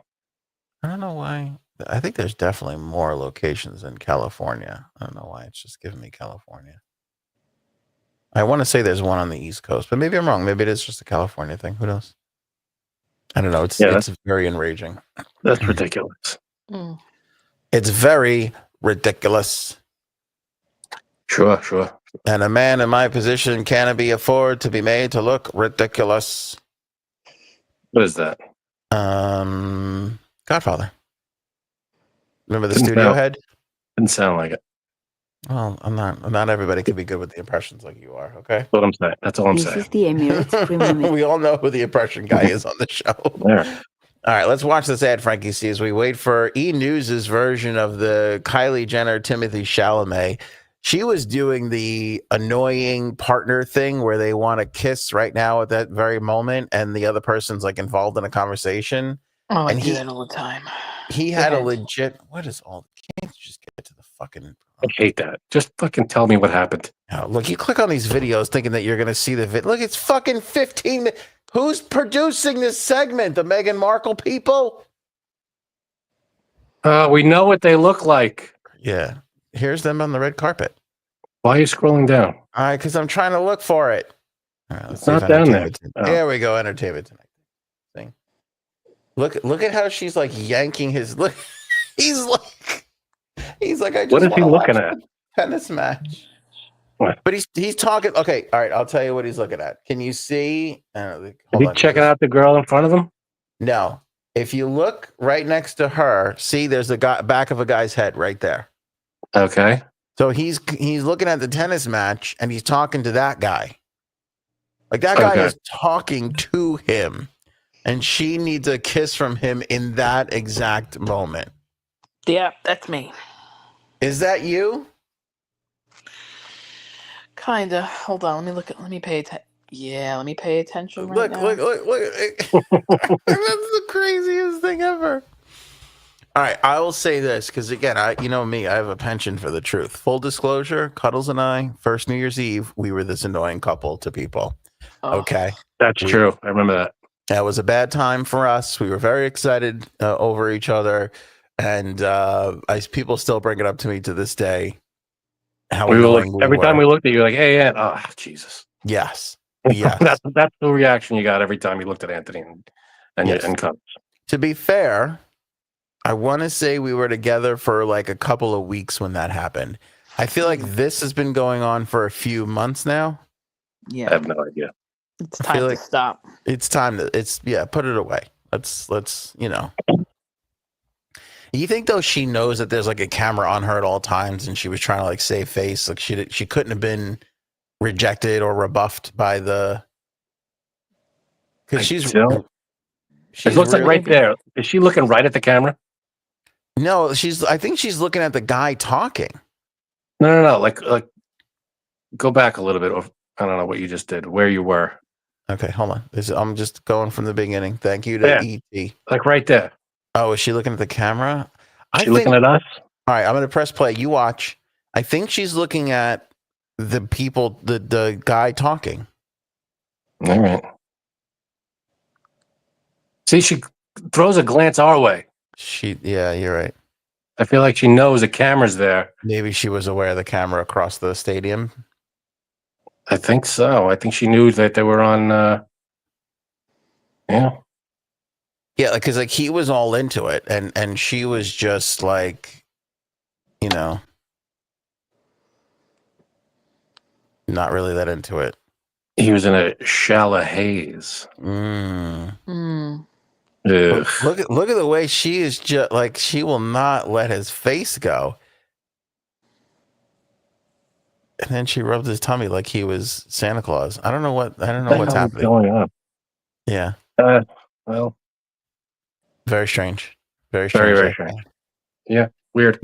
I don't know why. I think there's definitely more locations in California. I don't know why it's just giving me California. I want to say there's one on the East Coast, but maybe I'm wrong. Maybe it is just a California thing. Who knows? I don't know. It's very enraging. That's ridiculous. It's very ridiculous. Sure. And a man in my position can be afford to be made to look ridiculous. What is that? Godfather. Remember the studio head? Didn't sound like it. Well, not everybody can be good with the impressions like you are, okay? That's what I'm saying. That's all I'm saying. This is the Emirates Premium. We all know who the impression guy is on the show. Yeah. All right, let's watch this ad, Frankie C, as we wait for E! News' version of the Kylie Jenner, Timothy Chalamet. She was doing the annoying partner thing where they want to kiss right now at that very moment, and the other person's like involved in a conversation. Oh, I do that all the time. He had a legit. What is all? Can't you just get to the fucking? I hate that. Just fucking tell me what happened. Oh, look, you click on these videos thinking that you're going to see the vid. Look, it's fucking 15 minutes. Who's producing this segment? The Meghan Markle people? We know what they look like. Yeah. Here's them on the red carpet. Why are you scrolling down? All right, because I'm trying to look for it. All right, it's not down there. There we go. Entertainment Tonight. Thing. Look at how she's like yanking his look. He's like, I What just is want he to looking watch at? a tennis match. What? But he's talking. Okay, all right. I'll tell you what he's looking at. Can you see? Is Hold he on. checking out the girl in front of him? No. If you look right next to her, see, there's the back of a guy's head right there. Okay. So he's looking at the tennis match and he's talking to that guy. Like that guy is talking to him, and she needs a kiss from him in that exact moment. Yeah, that's me. Is that you? Kinda. Hold on. Let me pay attention. Yeah, let me pay attention right Look. now. That's the craziest thing ever. All right, I will say this because again, you know me, I have a penchant for the truth. Full disclosure, Cuddles and I, first New Year's Eve, we were this annoying couple to people. Oh. Okay, that's true. I remember that. That was a bad time for us. We were very excited over each other, and people still bring it up to me to this day. How annoying we were. Every time we looked at you, like, hey, Aunt, oh, Jesus. Yes. that's the reaction you got every time you looked at Anthony and Cuddles. To be fair, I want to say we were together for like a couple of weeks when that happened. I feel like this has been going on for a few months now. Yeah. I have no idea. It's time to stop. It's time to put it away. Let's You think though she knows that there's like a camera on her at all times and she was trying to like save face, like she couldn't have been rejected or rebuffed by the because she's it looks like right there. Is she looking right at the camera? No, I think she's looking at the guy talking. No. Like go back a little bit. I don't know what you just did, where you were. Okay, hold on. I'm just going from the beginning. Thank you to E.T. Like right there. Oh, is she looking at the camera? Looking at us? All right, I'm going to press play. You watch. I think she's looking at the people, the guy talking. All right. See, she throws a glance our way. Yeah, you're right. I feel like she knows the camera's there. Maybe she was aware of the camera across the stadium. I think so. I think she knew that they were on. Yeah, because like he was all into it, and she was just like, not really that into it. He was in a shallow haze. Look at the way she is just like she will not let his face go. And then she rubbed his tummy like he was Santa Claus. I don't know what's happening. Going on. Yeah. Well, very strange. Very strange. Very strange. Yeah. Weird,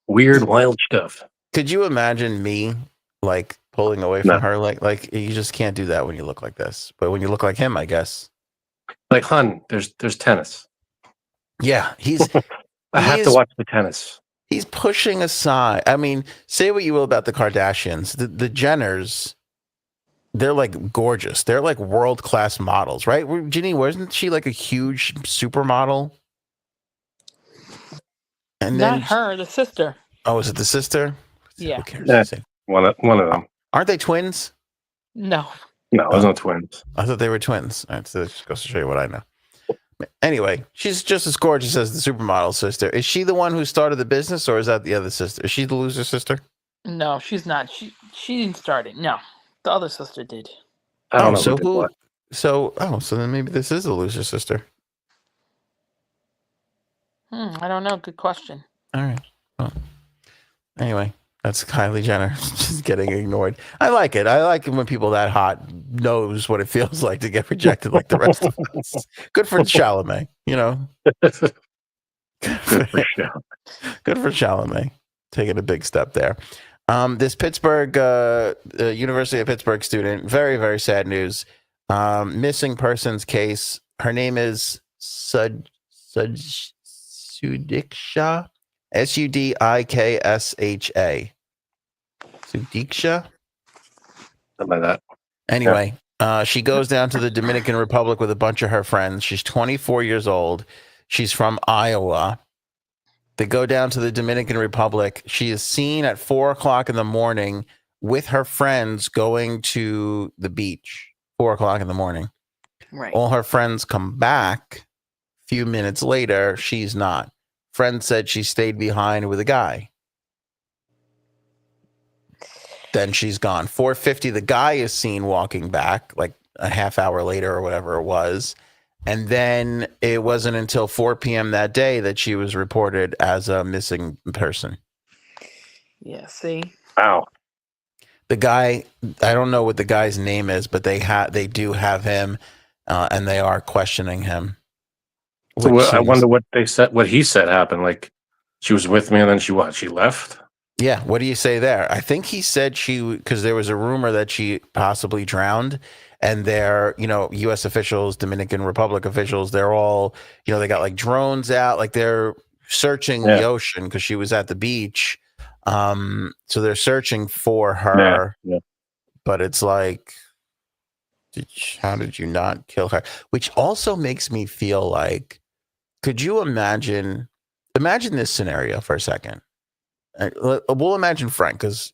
wild stuff. Could you imagine me like pulling away from her? Like you just can't do that when you look like this. But when you look like him, I guess. Like, hun, there's tennis. Yeah, I have to watch the tennis. He's pushing aside. I mean, say what you will about the Kardashians, the Jenners, they're like gorgeous. They're like world-class models, right? Ginny, wasn't she like a huge supermodel? And not her, the sister. Oh, is it the sister? Yeah. Who cares? One of them. Aren't they twins? No. No, there's no twins. I thought they were twins. All right, so that just goes to show you what I know. Anyway, she's just as gorgeous as the supermodel sister. Is she the one who started the business, or is that the other sister? Is she the loser sister? No, she's not. She didn't start it. No, the other sister did. I don't know. So who? So then maybe this is the loser sister. I don't know. Good question. All right. Well, anyway, that's Kylie Jenner just getting ignored. I like it. I like it when people that hot knows what it feels like to get rejected like the rest of us. Good for Chalamet, Good for Chalamet. Taking a big step there. This Pittsburgh, University of Pittsburgh student, very, very sad news. Missing persons case. Her name is Sudiksha. Sudiksha. Sudiksha. Something like that. Anyway, she goes down to the Dominican Republic with a bunch of her friends. She's 24 years old. She's from Iowa. They go down to the Dominican Republic. She is seen at 4:00 in the morning with her friends going to the beach. 4:00 in the morning. Right. All her friends come back. A few minutes later, she's not. friend said she stayed behind with a guy. Then she's gone. 4:50, the guy is seen walking back like a half hour later or whatever it was. And then it wasn't until 4 p.m. that day that she was reported as a missing person. Yeah, see? Wow. The guy, I don't know what the guy's name is, but they do have him, and they are questioning him. So I wonder what they said, what he said happened. Like, she was with me and then she left? Yeah, what do you say there? I think he said because there was a rumor that she possibly drowned, and they're, U.S. officials, Dominican Republic officials, they're all, they got like drones out, like they're searching the ocean because she was at the beach. So they're searching for her, but it's like, how did you not kill her? Which also makes me feel like, could you imagine this scenario for a second? We'll imagine Frank, because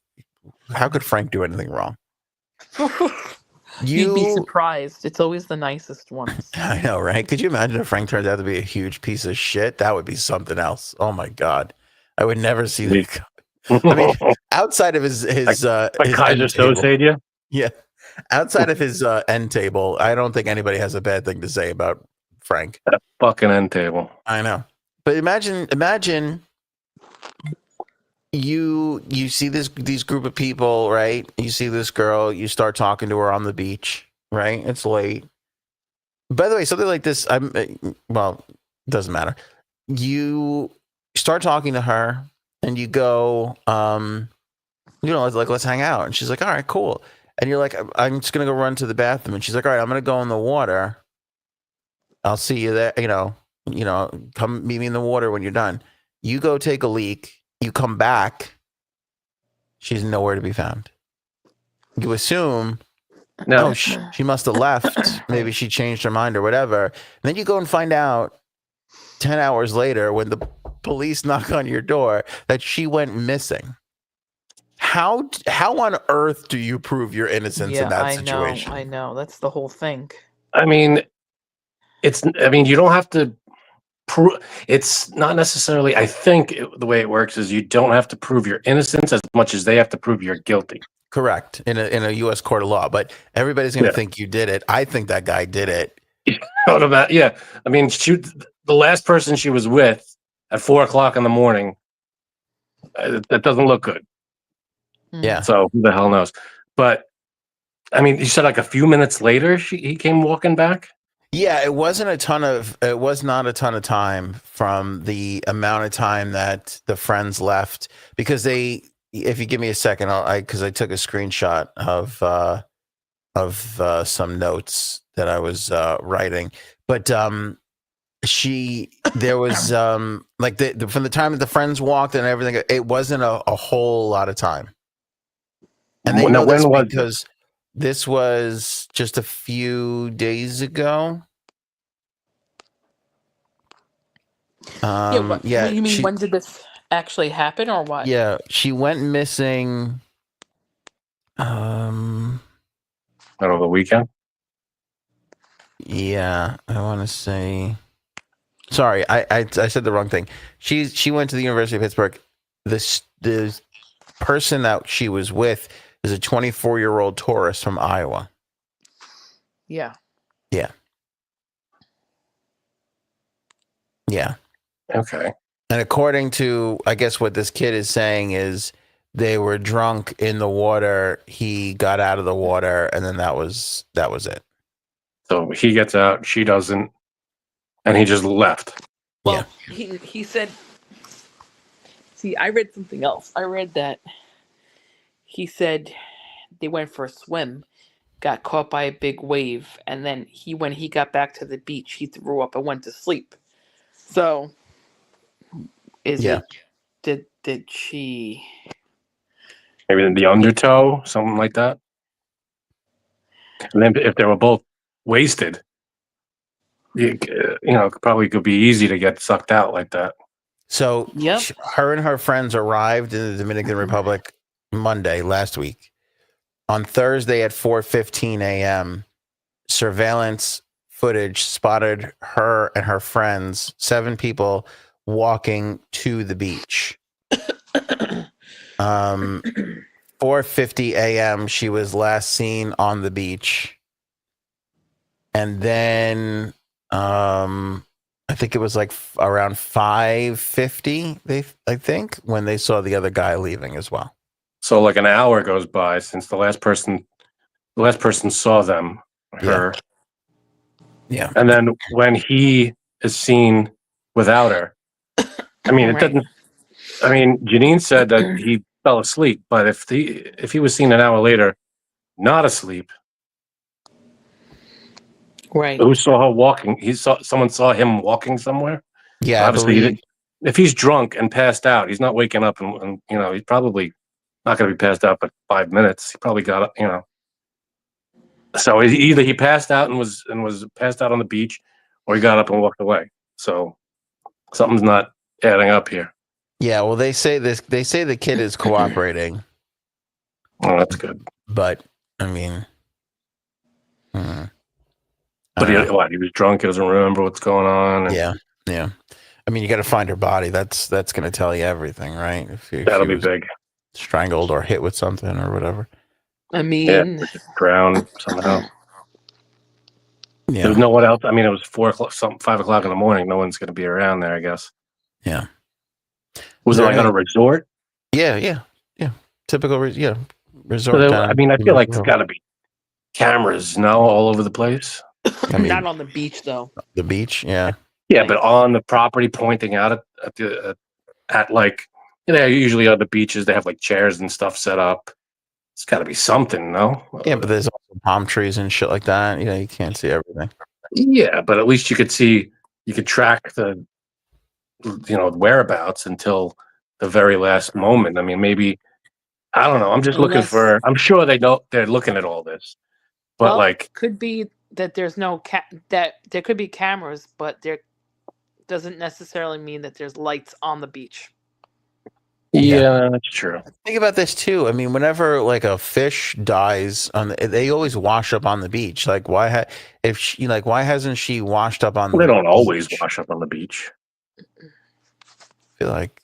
how could Frank do anything wrong? You'd be surprised. It's always the nicest ones. I know, right? Could you imagine if Frank turns out to be a huge piece of shit? That would be something else. Oh my God. I would never see that. I mean, outside of his Kaiser Soze, yeah. Outside of his end table, I don't think anybody has a bad thing to say about Frank. That fucking end table. I know. But imagine you see these group of people, right? You see this girl, you start talking to her on the beach, right? It's late. By the way, something like this, it doesn't matter. You start talking to her and you go, let's hang out. And she's like, all right, cool. And you're like, I'm just going to go run to the bathroom. And she's like, all right, I'm going to go in the water. I'll see you there. Come meet me in the water when you're done. You go take a leak. You come back. She's nowhere to be found. You assume, she must have left. Maybe she changed her mind or whatever. And then you go and find out 10 hours later when the police knock on your door that she went missing. How on earth do you prove your innocence in that situation? I know. That's the whole thing. I mean, you don't have to prove. It's not necessarily. I think the way it works is you don't have to prove your innocence as much as they have to prove you're guilty. Correct. In a U.S. court of law, but everybody's going to think you did it. I think that guy did it. Yeah. I mean, the last person she was with at 4:00 in the morning. That doesn't look good. Yeah. So who the hell knows? But I mean, you said like a few minutes later he came walking back. Yeah, it was not a ton of time from the amount of time that the friends left, because if you give me a second, because I took a screenshot of some notes that I was writing, but there was from the time that the friends walked and everything, it wasn't a whole lot of time. And they know this because this was just a few days ago. You mean when did this actually happen, or what? Yeah, she went missing. Over the weekend. Yeah, I want to say. Sorry, I said the wrong thing. She went to the University of Pittsburgh. The person that she was with is a 24-year-old tourist from Iowa. Yeah. Yeah. Yeah. Okay. And according to, I guess, what this kid is saying is they were drunk in the water. He got out of the water, and then that was it. So he gets out, she doesn't, and he just left. Well, he said. See, I read something else. I read that he said they went for a swim, got caught by a big wave, and then when he got back to the beach, he threw up and went to sleep. So, did she? Maybe the undertow, something like that. And then if they were both wasted, it probably could be easy to get sucked out like that. So her and her friends arrived in the Dominican Republic Monday last week. On Thursday at 4:15 a.m., surveillance footage spotted her and her friends, 7 people, walking to the beach. 4:50 a.m. she was last seen on the beach. And then I think it was like around 5:50 I think when they saw the other guy leaving as well. So like an hour goes by since the last person saw them, her. Yeah. And then when he is seen without her, I mean, it doesn't. I mean, Janine said that he fell asleep, but if he was seen an hour later, not asleep, Right. who saw her walking? Someone saw him walking somewhere. Yeah, obviously, if he's drunk and passed out, he's not waking up, and he's probably not going to be passed out for 5 minutes. He probably got up, So either he passed out and was passed out on the beach, or he got up and walked away. So something's not adding up here. Yeah, well, they say the kid is cooperating. Oh, that's good. But I mean, but he was drunk. He doesn't remember what's going on. Yeah. I mean, you got to find her body. That's going to tell you everything, right? If that'll be big. Strangled or hit with something or whatever. I mean, drowned somehow. Yeah. There's no one else. I mean, it was 4 o'clock, 5 o'clock in the morning. No one's going to be around there, I guess. Yeah. Was it like on a resort? Yeah. Typical, resort. I mean, I feel like there's got to be cameras now all over the place. I mean, not on the beach though. The beach, yeah. Yeah, but on the property, pointing out at like, usually on the beaches they have like chairs and stuff set up. It's got to be something, no? Yeah, but there's also palm trees and shit like that. You can't see everything. Yeah, but at least you could track the, whereabouts until the very last moment. I mean, maybe, I don't know. I'm just looking for. I'm sure they're looking at all this, but could be that there's no that there could be cameras, but there doesn't necessarily mean that there's lights on the beach. Yeah, that's true. Think about this too. I mean, whenever like a fish dies they always wash up on the beach. Like, why hasn't she washed up on? They don't always wash up on the beach. I feel like,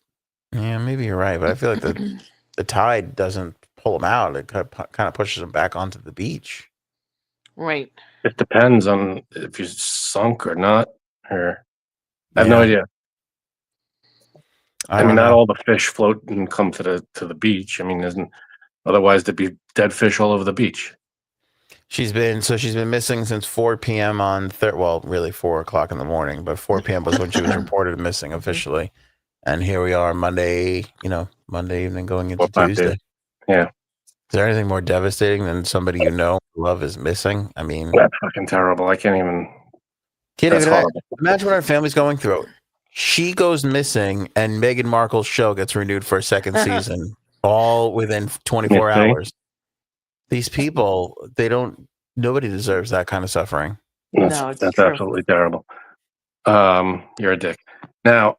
yeah, maybe you're right, but I feel like the tide doesn't pull them out. It kind of pushes them back onto the beach. Right. It depends on if you're sunk or not. Or I have no idea. I mean, not all the fish float and come to the beach. I mean, otherwise there'd be dead fish all over the beach. She's been missing since 4 p.m. on really 4 o'clock in the morning, but 4 p.m. was when she was reported missing officially. And here we are Monday evening going into Tuesday. Yeah. Is there anything more devastating than somebody you love is missing? I mean, that's fucking terrible. I can't even. That's horrible. Imagine what our family's going through. She goes missing, and Meghan Markle's show gets renewed for a second season, all within 24 hours. These people, nobody deserves that kind of suffering. That's absolutely terrible. You're a dick. Now,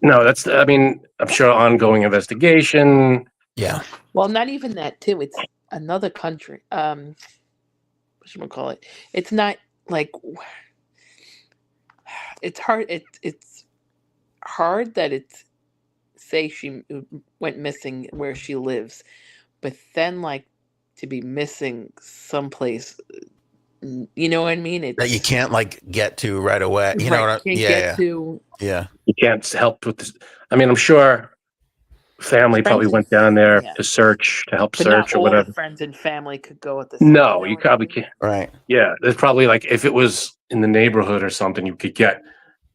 no, I'm sure ongoing investigation. Yeah. Well, not even that too. It's another country. Whatchamacallit? It's not like. It's hard. It's hard that say she went missing where she lives, but then to be missing someplace, you know what I mean? That you can't get to right away. You know what I mean? Yeah. You can't help with this. I mean, I'm sure family probably went down there to help search not or whatever. All the friends and family could go at the same. No, you probably can't. Right. Yeah, there's probably if it was in the neighborhood or something, you could get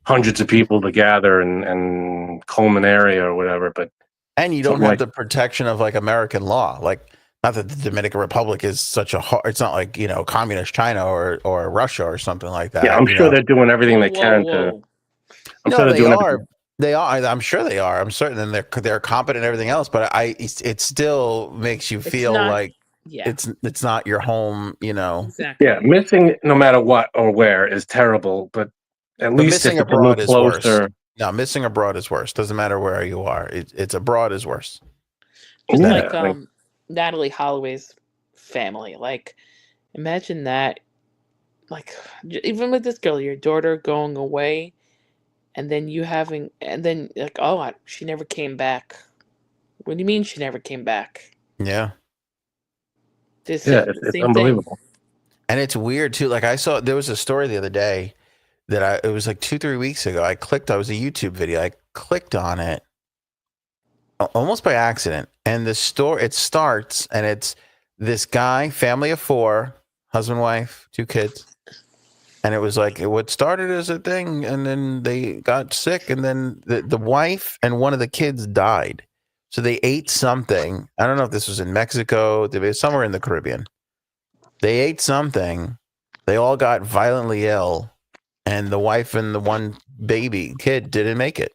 hundreds of people to gather and comb an area or whatever. And you don't have the protection of American law. Not that the Dominican Republic is it's not like, communist China or Russia or something like that. Yeah, I'm sure they're doing everything they can to. I'm sure they are. They are. I'm sure they are. I'm certain, and they're competent and everything else. But it still makes you feel it's not your home. Exactly. Yeah, missing no matter what or where is terrible. But at least missing abroad is worse. No, missing abroad is worse. Doesn't matter where you are. It's abroad is worse. Just Natalie Holloway's family. Imagine that. Even with this girl, your daughter going away. and then like, oh, she never came back. What do you mean she never came back? Yeah. It's unbelievable. And it's weird too. Like there was a story the other day that it was like 2-3 weeks ago. I was a YouTube video. I clicked on it almost by accident. And it starts and it's this guy, family of 4, husband, wife, 2 kids. And it was like what started as a thing, and then they got sick, and then the wife and one of the kids died. So they ate something. I don't know if this was in Mexico, somewhere in the Caribbean. They ate something. They all got violently ill, and the wife and the one baby kid didn't make it.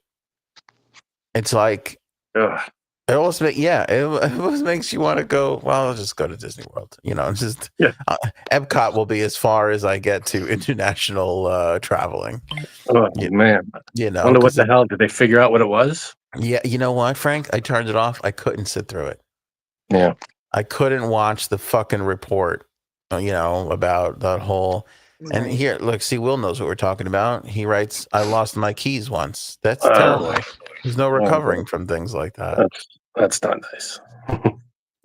It's like, ugh. It almost makes you want to go, well, I'll just go to Disney World. Epcot will be as far as I get to international traveling. Oh, man. I wonder what the hell, did they figure out what it was? Yeah, you know what, Frank? I turned it off. I couldn't sit through it. Yeah. I couldn't watch the fucking report, about that whole... Right. And here, look, see, Will knows what we're talking about. He writes, I lost my keys once. That's terrible. There's no recovering from things like that. That's not nice.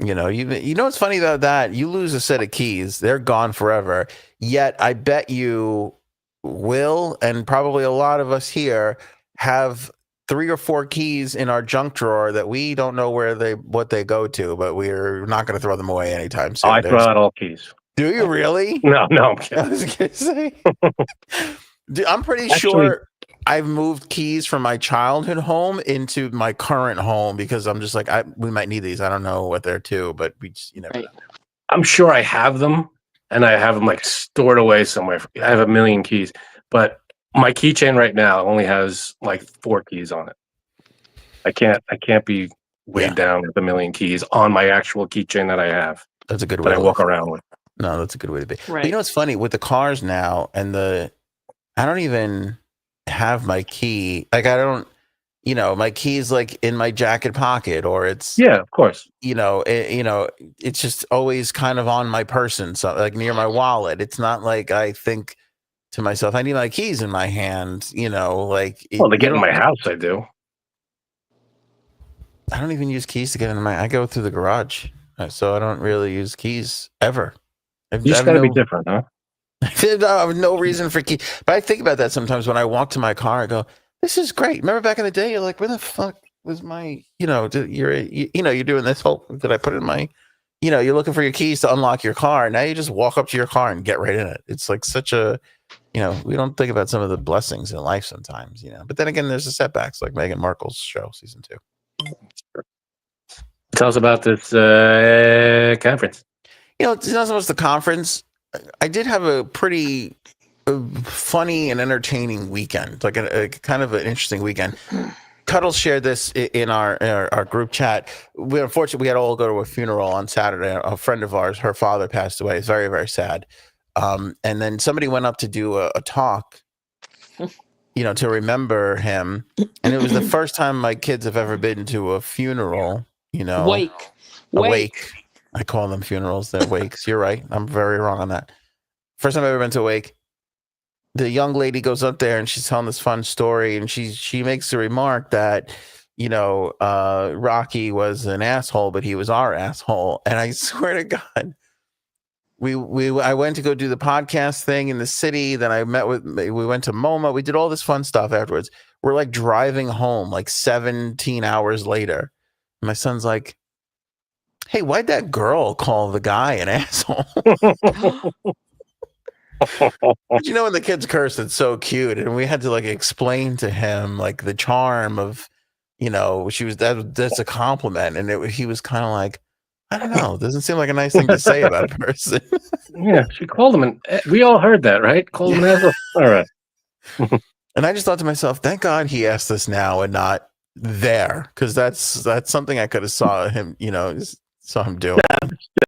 What's funny about that? You lose a set of keys, they're gone forever. Yet I bet you Will and probably a lot of us here have 3 or 4 keys in our junk drawer that we don't know what they go to, but we're not going to throw them away anytime soon. I throw out all keys. Do you really? No. I was gonna say. Dude, I'm pretty sure I've moved keys from my childhood home into my current home because I'm just like, we might need these. I don't know what they're to, but you never know. I'm sure I have them, and I have them like stored away somewhere. I have a million keys, but my keychain right now only has like 4 keys on it. I can't be weighed down with a million keys on my actual keychain that I have. That's a good way that I walk around with. No, that's a good way to be. Right. But what's funny with the cars now and I don't even have my key. Like I don't, my key's like in my jacket pocket, or it's of course. It's just always kind of on my person, so like near my wallet. It's not like I think to myself, I need my keys in my hand. They get in my house. I do. I don't even use keys to get in I go through the garage, so I don't really use keys ever. You just got to be different, huh? I have no reason for keys. But I think about that sometimes when I walk to my car. I go, "This is great." Remember back in the day, you're like, "Where the fuck was my?" You're doing this whole. Did I put it in my? You're looking for your keys to unlock your car. Now you just walk up to your car and get right in it. It's like such a, we don't think about some of the blessings in life sometimes, But then again, there's the setbacks, like Meghan Markle's show, season 2. Tell us about this conference. It's not so much the conference. I did have a pretty funny and entertaining weekend, like a kind of an interesting weekend. Cuddles shared this in our group chat. Unfortunately, we had to all go to a funeral on Saturday. A friend of ours, her father passed away. It's very, very sad. And then somebody went up to do a talk, to remember him. And it was the first time my kids have ever been to a funeral, Wake. I call them funerals. They're wakes. You're right. I'm very wrong on that. First time I've ever been to a wake. The young lady goes up there and she's telling this fun story, and she makes a remark that, Rocky was an asshole, but he was our asshole. And I swear to God, I went to go do the podcast thing in the city. Then we went to MoMA. We did all this fun stuff afterwards. We're like driving home like 17 hours later. My son's like, "Hey, why'd that girl call the guy an asshole?" But when the kids curse, it's so cute. And we had to like explain to him like the charm of, she was, that's a compliment. And he was kind of like, I don't know. Doesn't seem like a nice thing to say about a person. Yeah. She called him we all heard that, right? Called him an asshole. All right. And I just thought to myself, thank God he asked this now and not there. Cause that's something I could have saw him doing.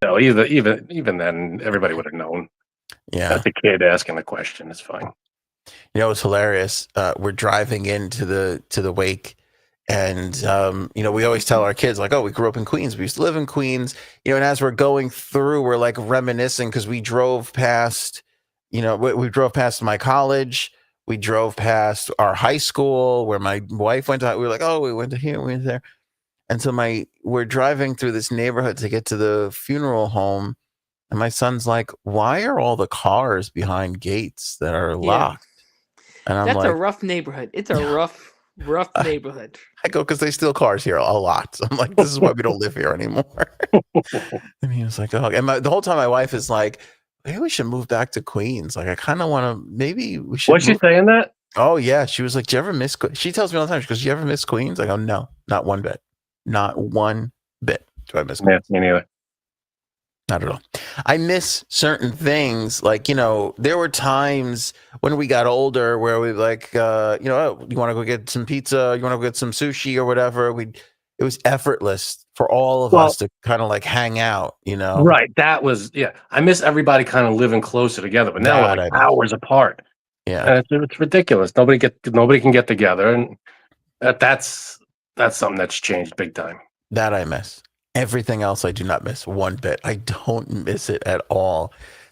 No, even then everybody would have known. Yeah. That's the kid asking the question. It's fine. It's hilarious. We're driving into the wake, and we always tell our kids like, "Oh, we grew up in Queens. We used to live in Queens." And as we're going through, we're like reminiscing because we drove past, we drove past my college. We drove past our high school where my wife went to. We were like, oh, we went to here, we went there. And so we're driving through this neighborhood to get to the funeral home. And my son's like, why are all the cars behind gates that are locked? And I'm That's like, a rough neighborhood. It's a rough neighborhood. I go, because they steal cars here a lot. So I'm like, this is why we don't live here anymore. And he was like, oh, and the whole time my wife is like, maybe we should move back to Queens. Like, I kind of want to, maybe we should. Was she saying that? Oh, yeah. She was like, do you ever miss, she tells me all the time, she goes, do you ever miss Queens? I go, no, not one bit. Not one bit do I miss Queens. Yeah, me neither. Not at all. I miss certain things. Like, there were times when we got older where we like, oh, you want to go get some pizza? You want to go get some sushi or whatever? It was effortless for all of us to kind of like hang out, Right. That was, I miss everybody kind of living closer together, but now we're like hours apart. Yeah. And it's ridiculous. Nobody can get together. And that's something that's changed big time. That I miss. Everything else I do not miss one bit. I don't miss it at all.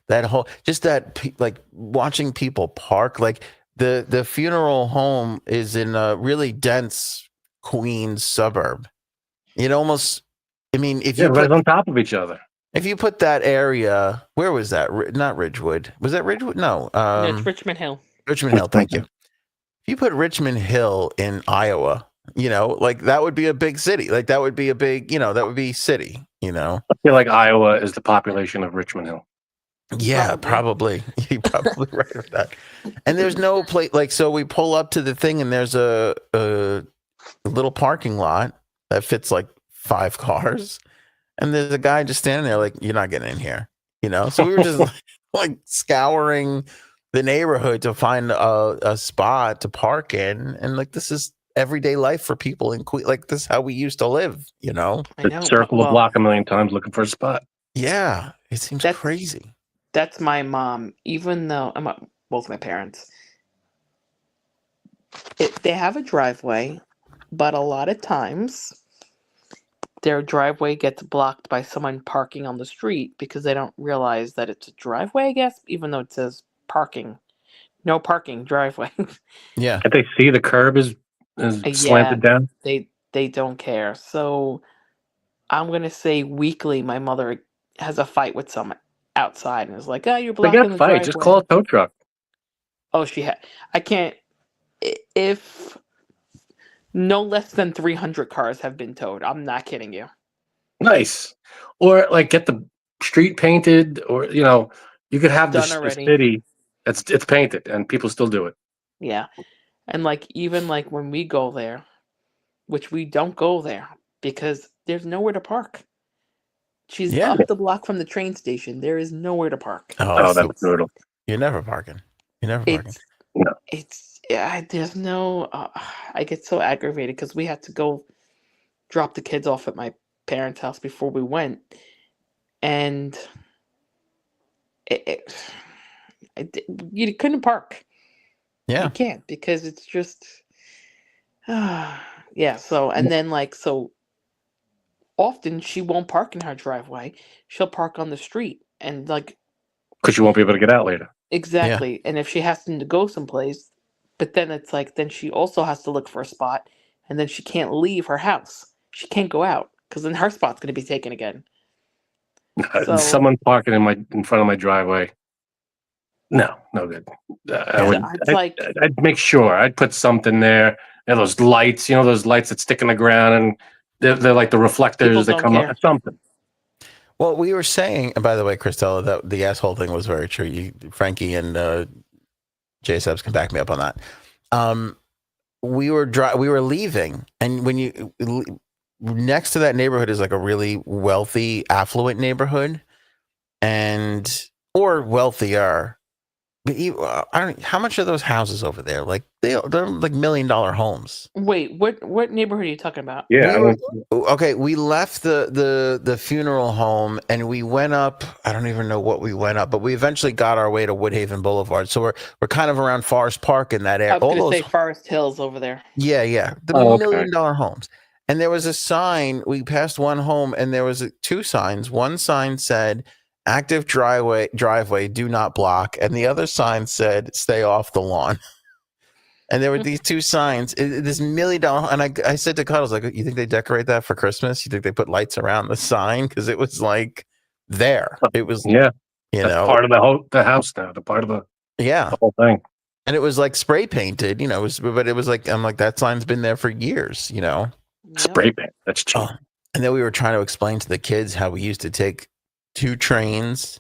That whole, just that, like watching people park, like the funeral home is in a really dense Queens suburb. It almost, if you right on top of each other. If you put that area, where was that? Not Ridgewood. Was that Ridgewood? No. It's Richmond Hill. Richmond Hill. Thank you. If you put Richmond Hill in Iowa, like that would be a big city. Like that would be a big, that would be city, I feel like Iowa is the population of Richmond Hill. Yeah, probably. You're probably right with that. And there's no place, like, so we pull up to the thing and there's a little parking lot that fits like 5 cars. And there's a guy just standing there like, you're not getting in here, So we were just like scouring the neighborhood to find a spot to park in. And like, this is everyday life for people in Queens. Like, this is how we used to live, I know, circle the block a million times looking for a spot. Yeah, it seems crazy. That's my mom. Even though both my parents, they have a driveway, but a lot of times their driveway gets blocked by someone parking on the street because they don't realize that it's a driveway, I guess, even though it says parking. No parking driveway. Yeah. If they see the curb is slanted down? They don't care. So I'm going to say weekly my mother has a fight with someone outside and is like, oh, you're blocking the driveway. Just call a tow truck. Oh, I can't. If no less than 300 cars have been towed, I'm not kidding you. Nice. Or like get the street painted, or you could have the city. It's painted and people still do it. Yeah. And like even like when we go there, which we don't go there because there's nowhere to park. She's up the block from the train station. There is nowhere to park. Oh, that's brutal. You're never parking. No. There's no. I get so aggravated because we had to go drop the kids off at my parents' house before we went, and you couldn't park. Yeah, you can't because it's just. Yeah. So and then so. Often she won't park in her driveway. She'll park on the street and because you won't be able to get out later. Exactly. Yeah. And if she has to go someplace, but then it's then she also has to look for a spot, and then she can't leave her house. She can't go out because then her spot's going to be taken again. So, someone parking in front of my driveway. No good. I'd make sure I'd put something there. Those lights, those lights that stick in the ground and. They're like the reflectors that come up. Something. Well, we were saying, and by the way, Christella, that the asshole thing was very true. Frankie and J Subs can back me up on that. We were leaving, and when you next to that neighborhood is like a really wealthy, affluent neighborhood, or wealthier. But how much are those houses over there? Like they're like $1 million homes. Wait, what neighborhood are you talking about? Yeah. We left the funeral home and we went up. I don't even know what we went up, but we eventually got our way to Woodhaven Boulevard. So we're kind of around Forest Park in that area. I was going to say Forest Hills over there. Yeah. The $1 million homes. And there was a sign. We passed one home and there was 2 signs. One sign said, active driveway, do not block. And the other sign said, stay off the lawn. And there were these two signs, this $1 million. And I said to Cuddles, like, you think they decorate that for Christmas? You think they put lights around the sign? Because it was like there. It was, That's part of the house now, the part of the whole thing. And it was like spray painted, but it was like, I'm like, that sign's been there for years, Spray paint. That's cheap. And then we were trying to explain to the kids how we used to take 2 trains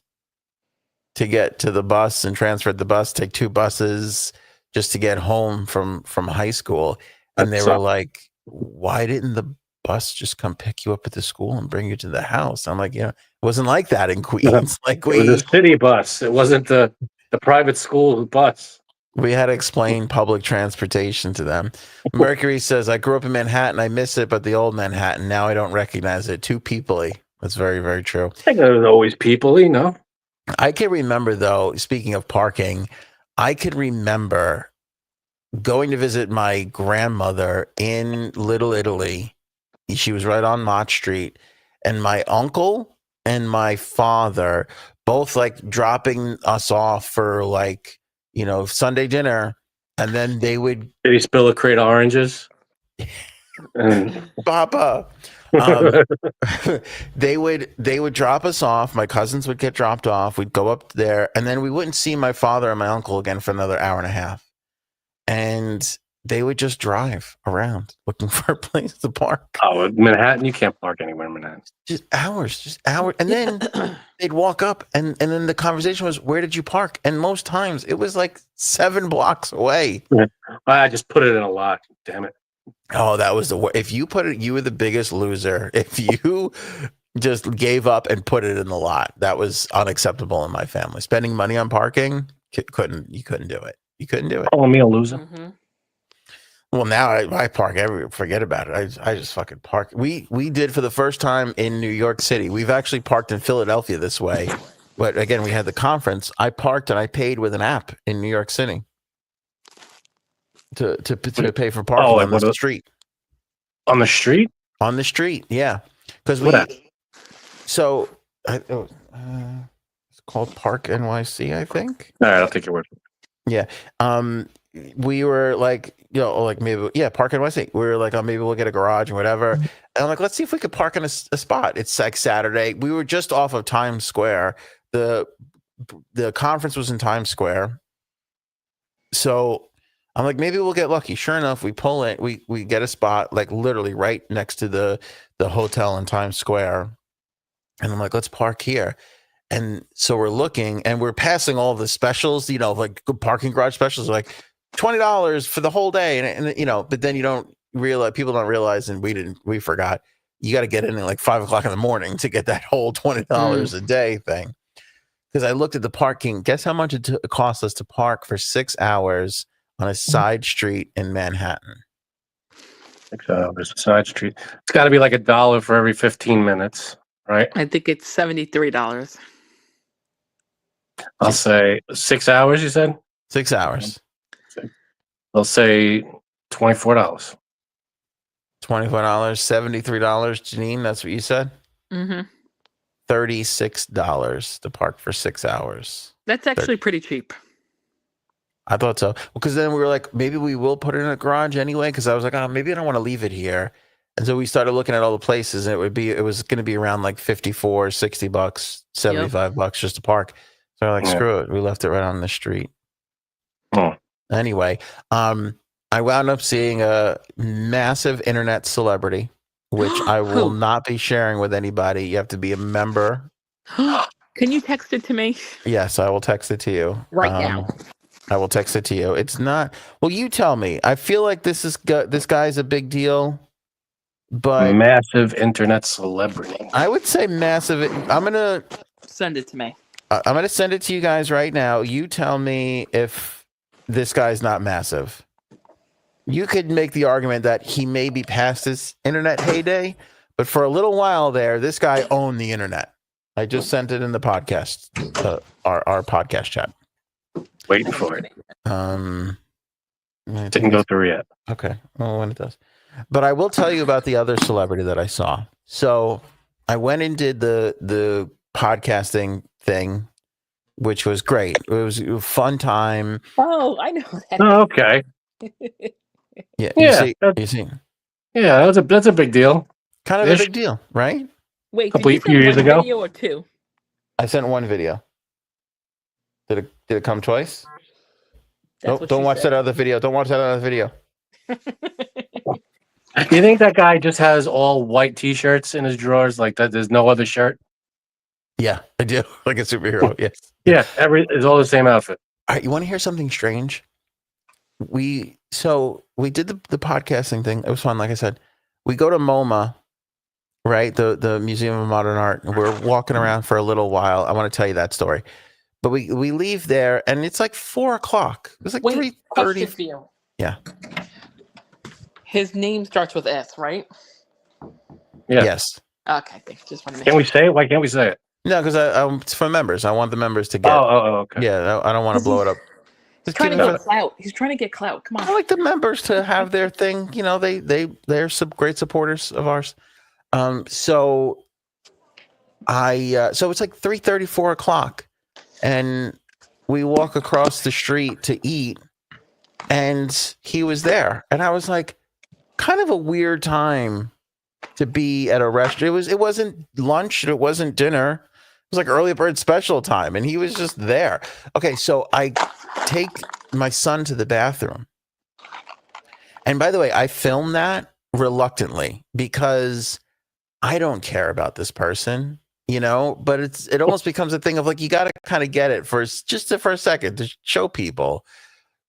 to get to the bus and transfer the bus, take 2 buses just to get home from high school. And they were like, why didn't the bus just come pick you up at the school and bring you to the house? I'm like, it wasn't like that in Queens. Like it was a city bus. It wasn't the private school bus. We had to explain public transportation to them. Mercury says, I grew up in Manhattan. I miss it, but the old Manhattan, now I don't recognize it. Too people-y. That's very, very true. I think there was always people-y, no? I can remember, though, speaking of parking, I could remember going to visit my grandmother in Little Italy. She was right on Mott Street. And my uncle and my father both like dropping us off for like, Sunday dinner. And then they would... Did he spill a crate of oranges? Papa. They would drop us off. My cousins would get dropped off. We'd go up there, and then we wouldn't see my father and my uncle again for another hour and a half. And they would just drive around looking for a place to park. Oh, Manhattan, you can't park anywhere in Manhattan. Just hours. And then they'd walk up, and then the conversation was, where did you park? And most times it was like 7 blocks away. I just put it in a lot. Damn it. Oh, that was the worst. If you put it, you were the biggest loser. If you just gave up and put it in the lot, that was unacceptable in my family. Spending money on parking, you couldn't do it. You couldn't do it. Calling me a loser. Mm-hmm. Well, now I park everywhere. Forget about it. I just fucking park. We did for the first time in New York City. We've actually parked in Philadelphia this way. But again, we had the conference. I parked and I paid with an app in New York City to pay for parking on the street. On the street? On the street, yeah. Because it's called Park NYC, I think. All right, I'll take your word. Yeah. We were like, maybe, Park NYC. We were like, oh, maybe we'll get a garage or whatever. And I'm like, let's see if we could park in a spot. It's like Saturday. We were just off of Times Square. The conference was in Times Square. So I'm like, maybe we'll get lucky. Sure enough, we pull it. We get a spot like literally right next to the hotel in Times Square. And I'm like, let's park here. And so we're looking and we're passing all the specials, like parking garage specials, like $20 for the whole day. And but then you don't realize, people don't realize, and we forgot, you got to get in at like 5 o'clock in the morning to get that whole $20 a day thing. Because I looked at the parking. Guess how much it cost us to park for 6 hours on a side street in Manhattan? 6 hours, a side street. It's got to be like $1 for every 15 minutes, right? I think it's $73. I'll say 6 hours, you said? 6 hours. I'll say $24. $24, $73, Janine, that's what you said? Mm-hmm. $36 to park for 6 hours. That's actually pretty cheap. I thought so. Because then we were like, maybe we will put it in a garage anyway. Because I was like, maybe I don't want to leave it here. And so we started looking at all the places, and it was going to be around like $54, $60, $75 just to park. So we're like, screw it. We left it right on the street. Oh. Anyway, I wound up seeing a massive internet celebrity, which I will not be sharing with anybody. You have to be a member. Can you text it to me? Yes, I will text it to you right now. I will text it to you. It's not. Well, you tell me. I feel like this guy's a big deal, but massive internet celebrity. I would say massive. I'm gonna send it to me. I'm gonna send it to you guys right now. You tell me if this guy's not massive. You could make the argument that he may be past his internet heyday, but for a little while there, this guy owned the internet. I just sent it in the podcast, our podcast chat. Waiting for it. Didn't go through yet. Okay. Well, when it does. But I will tell you about the other celebrity that I saw. So I went and did the podcasting thing, which was great. It was a fun time. Oh, I know that. Oh, okay. Yeah, Yeah, you see, yeah, that's a big deal. kind of a big deal, right? Wait, Couple did you few send years one ago. video or two? I sent one video. Did it come twice? That's what Don't she watch said. that other video. Don't watch that other video. Do you think that guy just has all white T-shirts in his drawers, like that? There's no other shirt. Yeah, I do. Like a superhero. Yes. Yeah, it's all the same outfit. All right, you want to hear something strange? We did the podcasting thing. It was fun. Like I said, we go to MoMA, right? The Museum of Modern Art. And we're walking around for a little while. I want to tell you that story. But we leave there, and it's like 4:00. It was like 3:30. Question for you. Yeah. His name starts with S, right? Yeah. Yes. Okay, thanks. Just want to make Can we say it? Why can't we say it? No, because it's for members. I want the members to get. Okay. Yeah, I don't want to blow it up. He's trying to get clout. He's trying to get clout. Come on. I like the members to have their thing. You know, they're some great supporters of ours. So it's like 3:30, 4:00, and we walk across the street to eat, and he was there, and I was like, kind of a weird time to be at a restaurant. It wasn't lunch, it wasn't dinner. It was like early bird special time, and he was just there. Okay, so I take my son to the bathroom. And by the way, I filmed that reluctantly because I don't care about this person, you know, but it almost becomes a thing of like, you got to kind of get it for a second to show people.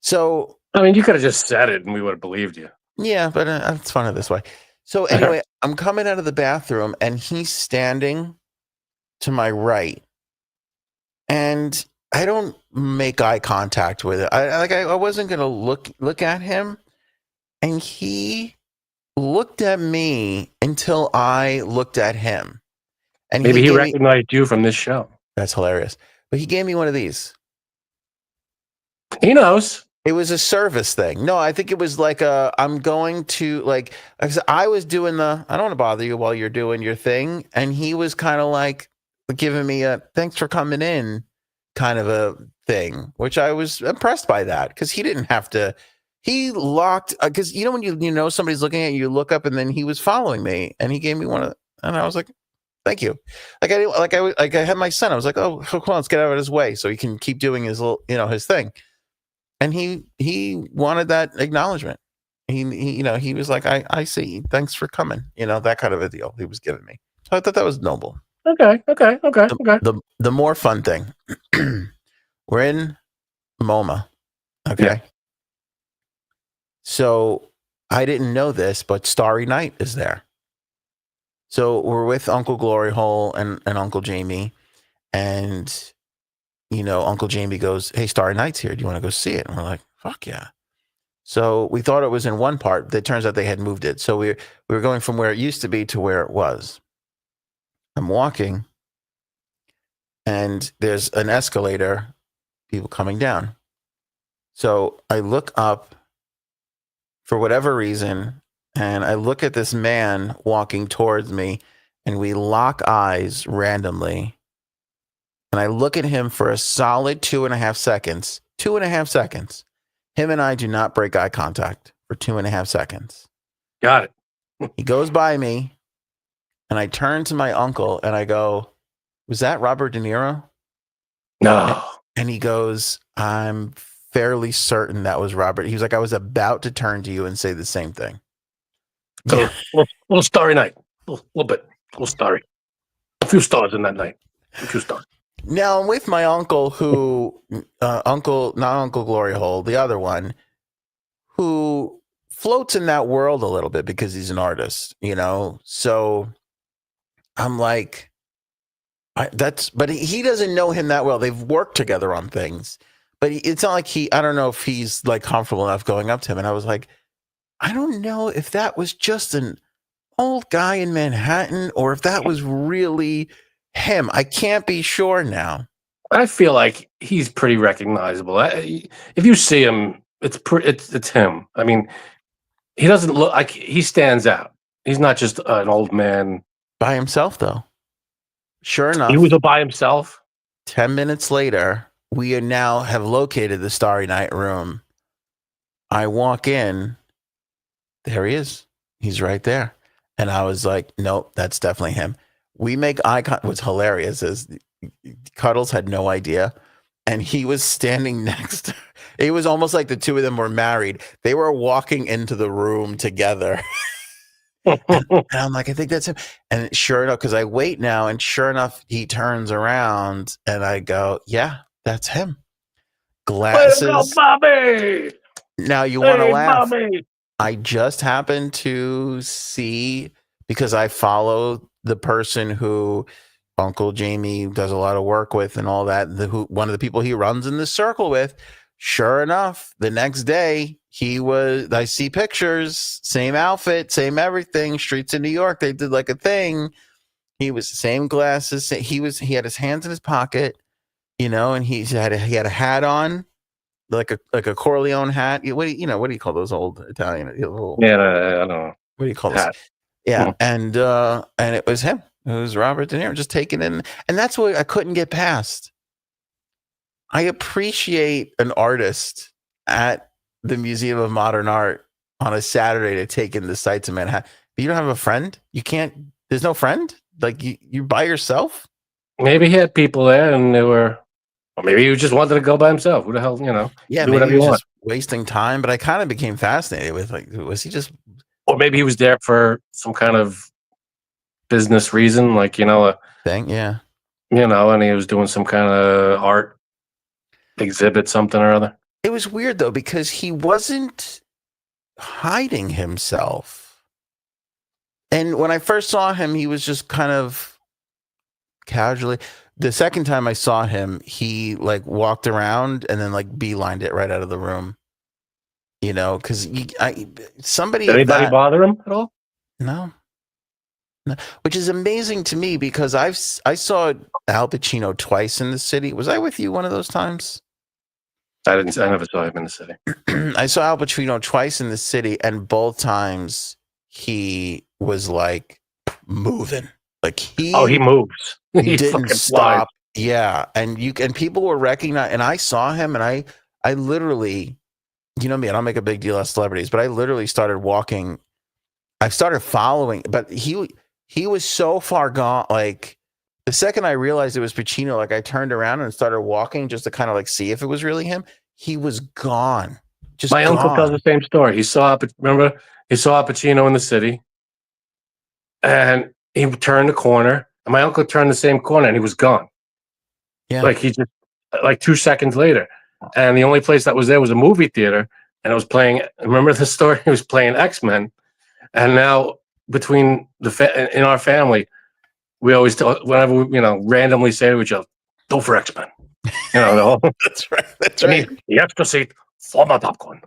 So, I mean, you could have just said it and we would have believed you. Yeah, but it's funner this way. So anyway, I'm coming out of the bathroom and he's standing to my right, and I don't make eye contact with it. I wasn't gonna look at him, and he looked at me until I looked at him. And maybe he recognized you from this show. That's hilarious. But he gave me one of these. He knows. It was a service thing. No, I think it was like I'm going to like I was doing I don't want to bother you while you're doing your thing, and he was kind of like giving me a thanks for coming in kind of a thing, which I was impressed by that because he didn't have to. He locked because you know when you know somebody's looking at you, you look up, and then he was following me, and he gave me one of, and I was like, thank you. I had my son. I was like, oh, come on, let's get out of his way so he can keep doing his little, his thing. And he wanted that acknowledgement. He was like, I see. Thanks for coming. That kind of a deal he was giving me. So I thought that was noble. Okay. The more fun thing. We're in MoMA. Okay. Yeah. So I didn't know this, but Starry Night is there. So we're with Uncle Glory Hole and Uncle Jamie, and Uncle Jamie goes, hey, Starry Night's here. Do you want to go see it? And we're like, fuck yeah. So we thought it was in one part, but it turns out they had moved it. So we were going from where it used to be to where it was. I'm walking, and there's an escalator, people coming down. So I look up for whatever reason, and I look at this man walking towards me, and we lock eyes randomly. And I look at him for a solid 2.5 seconds. 2.5 seconds. Him and I do not break eye contact for 2.5 seconds. Got it. He goes by me, and I turn to my uncle, and I go, was that Robert De Niro? No. And he goes, I'm fairly certain that was Robert. He was like, I was about to turn to you and say the same thing. So, little Starry Night. A little bit. A little starry. A few stars in that night. A few stars. Now I'm with my uncle not Uncle Glory Hole, the other one, who floats in that world a little bit because he's an artist, So I'm like, but he doesn't know him that well. They've worked together on things, but it's not like I don't know if he's like comfortable enough going up to him. And I was like, I don't know if that was just an old guy in Manhattan or if that was really him. I can't be sure now. I feel like he's pretty recognizable. If you see him, it's him. I mean, he doesn't look like he stands out. He's not just an old man by himself, though. Sure enough, he was by himself. 10 minutes later, we now have located the Starry Night room. I walk in, there he is. He's right there. And I was like, nope, that's definitely him. We make eye contact. What's hilarious is Cuddles had no idea. And he was standing next to, it was almost like the two of them were married. They were walking into the room together. and I'm like, I think that's him. And sure enough, because I wait now, and sure enough, he turns around and I go, yeah, that's him. Glasses. Way to go, Bobby! Now you want to laugh. Bobby! I just happened to see, because I follow the person who Uncle Jamie does a lot of work with and all that, one of the people he runs in this circle with. Sure enough, the next day I see pictures, same outfit, same everything, streets in New York. They did like a thing. He was the same glasses. He had his hands in his pocket, and he had a hat on, like a Corleone hat. What do you call those old Italian? I don't know. What do you call this? Yeah, and it was him. It was Robert De Niro just taking in, and that's what I couldn't get past. I appreciate an artist at the Museum of Modern Art on a Saturday to take in the sights of Manhattan. But you don't have a friend? You can't. There's no friend. Like you by yourself? Maybe he had people there, and they were. Or maybe he just wanted to go by himself. Who the hell, Yeah, do maybe whatever he was you want. just wasting time. But I kind of became fascinated with, like, was he just? Or maybe he was there for some kind of business reason, like a thing, yeah. And he was doing some kind of art exhibit, something or other. It was weird though, because he wasn't hiding himself. And when I first saw him, he was just kind of casually. The second time I saw him, he like walked around and then like beelined it right out of the room. Because somebody. Did anybody bother him at all? No. Which is amazing to me, because I saw Al Pacino twice in the city. Was I with you one of those times? I never saw him in the city. I saw Al Pacino twice in the city, and both times he was like moving. Like he moves. He didn't stop. Flies. Yeah, and people were recognizing, and I saw him, and I literally, me, I don't make a big deal out of celebrities, but I literally started walking. I started following, but he was so far gone. Like the second I realized it was Pacino, like I turned around and started walking just to kind of like see if it was really him. He was gone. My uncle tells the same story. He saw Pacino in the city, and he turned the corner, and my uncle turned the same corner, and he was gone. Yeah, like he just 2 seconds later, and the only place that was there was a movie theater, and it was playing. Remember the story? He was playing X-Men, and now between in our family, we always whenever we, randomly say to each other, "Go for X-Men." That's right. That's right. The extra seat for my popcorn.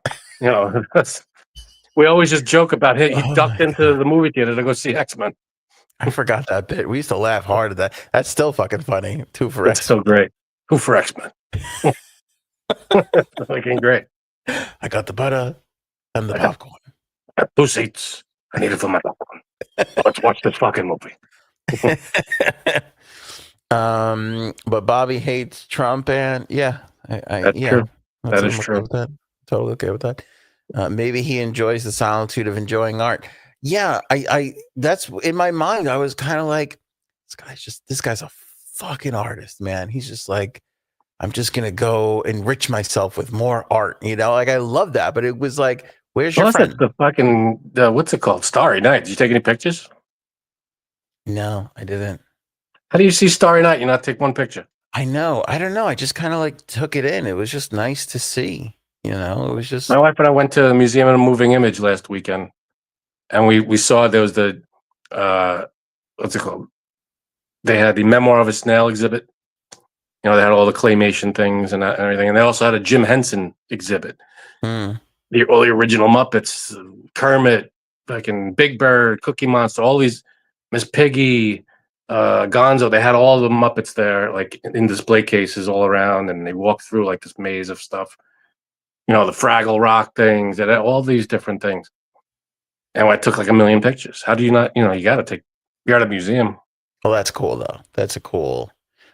We always just joke about it. He ducked into the movie theater to go see X-Men. I forgot that bit. We used to laugh hard at that. That's still fucking funny. Two for X-Men. It's so great. Who for X-Men? Fucking great. I got the butter and the popcorn. I got 2 seats. I need it for my popcorn. Let's watch this fucking movie. But Bobby hates Trump, and that's true. That is true. Totally okay with that. Maybe he enjoys the solitude of enjoying art. Yeah, I that's in my mind. I was kind of like, this guy's a fucking artist, man. He's just like, I'm just gonna go enrich myself with more art. Like I love that, but it was like, where's your friend? The fucking what's it called? Starry Night. Did you take any pictures? No, I didn't. How do you see Starry Night? You not take one picture? I know. I don't know. I just kind of like took it in. It was just nice to see. It was just. My wife and I went to the Museum of the Moving Image last weekend, and we saw there was the what's it called? They had the Memoir of a Snail exhibit. They had all the claymation things and everything, and they also had a Jim Henson exhibit. All the original Muppets, Kermit, fucking Big Bird, Cookie Monster, all these, Miss Piggy, Gonzo. They had all the Muppets there, like in display cases all around, and they walked through like this maze of stuff. The Fraggle Rock things, and all these different things. And I took like 1 million pictures. How do you not? You got to take. You're at a museum. Well, that's cool though. That's a cool.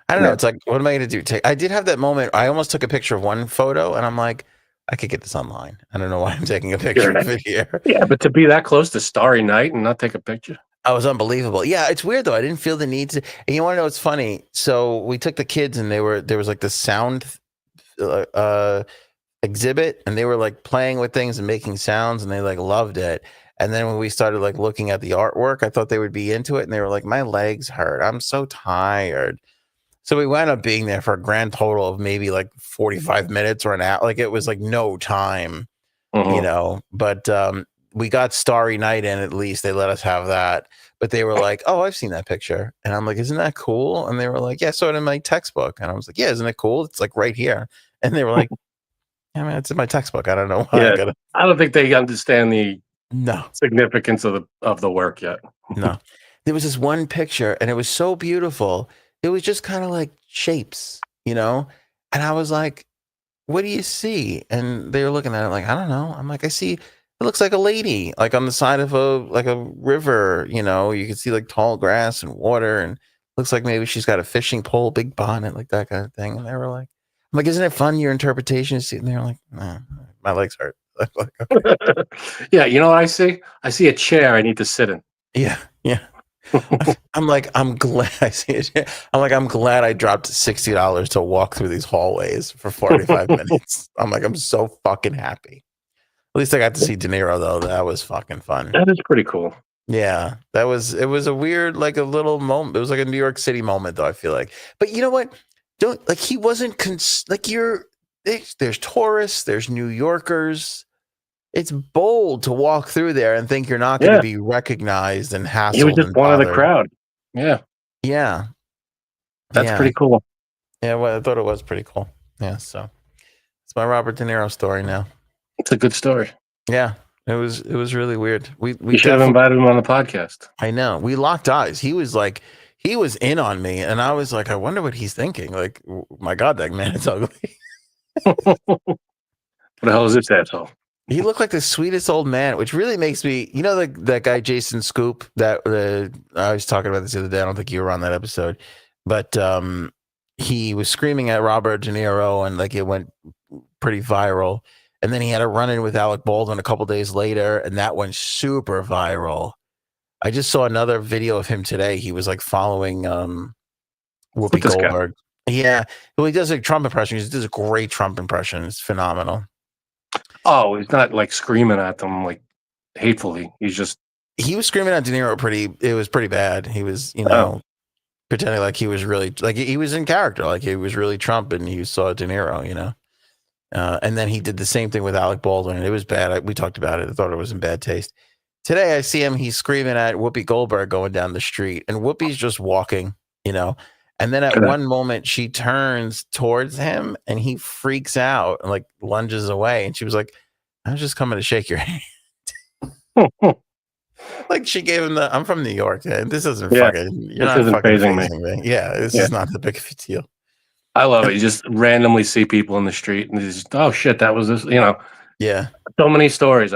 I don't know. It's like, what am I going to do? I did have that moment. I almost took a picture of one photo, and I'm like, I could get this online. I don't know why I'm taking a picture of it here. Yeah, but to be that close to Starry Night and not take a picture. I was unbelievable. Yeah, it's weird though. I didn't feel the need to. And you want to know what's funny? So we took the kids and there was like the sound exhibit, and they were like playing with things and making sounds, and they like loved it. And then when we started like looking at the artwork, I thought they would be into it, and they were like, "My legs hurt. I'm so tired." So we wound up being there for a grand total of maybe like 45 minutes or an hour. Like it was like no time, you know. But we got Starry Night in, at least they let us have that. But they were like, "Oh, I've seen that picture," and I'm like, "Isn't that cool?" And they were like, "Yeah, I saw it in my textbook," and I was like, "Yeah, isn't it cool? It's like right here." And they were like, "Yeah, man, it's in my textbook. I don't know why." Yeah, I don't think they understand the No significance of the work yet. No, there was this one picture, and it was so beautiful. It was just kind of like shapes, you know? And I was like, "What do you see?" And they were looking at it like, "I don't know." I'm like, "I see, it looks like a lady, like on the side of a river, you know, you can see like tall grass and water, and looks like maybe she's got a fishing pole, big bonnet, like that kind of thing." And they were like, I'm like, "Isn't it fun, your interpretation?" And they're like, "Nah, my legs hurt." I'm like, okay. Yeah, you know what I see? I see a chair I need to sit in. Yeah. I'm like, I'm glad I see it. I'm like, I'm glad I dropped $60 to walk through these hallways for 45 minutes. I'm like, I'm so fucking happy. At least I got to see De Niro though. That was fucking fun. That is pretty cool. Yeah, it was a weird, like a little moment. It was like a New York City moment though, I feel like. But you know what? Don't like he wasn't there's tourists, there's New Yorkers. It's bold to walk through there and think you're not going to be recognized and hassled. He was just one of the crowd. Yeah. That's pretty cool. Yeah, well, I thought it was pretty cool. Yeah, so it's my Robert De Niro story now. It's a good story. Yeah, it was really weird. We should have invited him on the podcast. I know. We locked eyes. He was in on me, and I was like, I wonder what he's thinking. Like, my God, that man is ugly. What the hell is this asshole? He looked like the sweetest old man, which really makes me, you know, that guy Jason Scoop that I was talking about this the other day. I don't think you were on that episode, but he was screaming at Robert De Niro, and like it went pretty viral. And then he had a run-in with Alec Baldwin a couple days later, and that went super viral. I just saw another video of him today. He was like following Whoopi Goldberg. Yeah, well, he does a Trump impression. He does a great Trump impression. It's phenomenal. Oh, he's not like screaming at them like hatefully. He was screaming at De Niro it was pretty bad. He was, you know, pretending like he was really, like he was in character, like he was really Trump and he saw De Niro, you know. And then he did the same thing with Alec Baldwin, and it was bad. We talked about it. I thought it was in bad taste. Today I see him, he's screaming at Whoopi Goldberg going down the street, and Whoopi's just walking, you know. And then at one moment, she turns towards him, and he freaks out and like lunges away. And she was like, "I was just coming to shake your hand." Like she gave him I'm from New York, and this isn't fucking. You're not fucking phasing me. Yeah, this is not the big of a deal. I love it. You just randomly see people in the street, and just, oh shit, that was this. You know. Yeah. So many stories.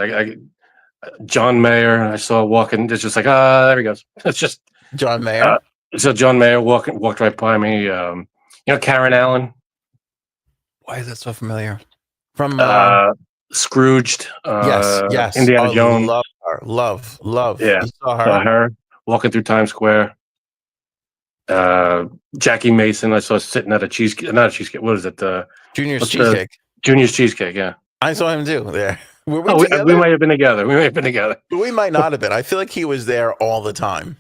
John Mayer, I saw walking. It's just like, there he goes. It's just John Mayer. So John Mayer walked right by me. You know, Karen Allen. Why is that so familiar? From Scrooged. Yes. Indiana Jones. Love her. Love. Yeah. You saw her walking through Times Square. Jackie Mason, I saw sitting at not a cheesecake. What is it? Junior's Cheesecake. Junior's Cheesecake. Yeah. I saw him too there. We might have been together. We might not have been. I feel like he was there all the time.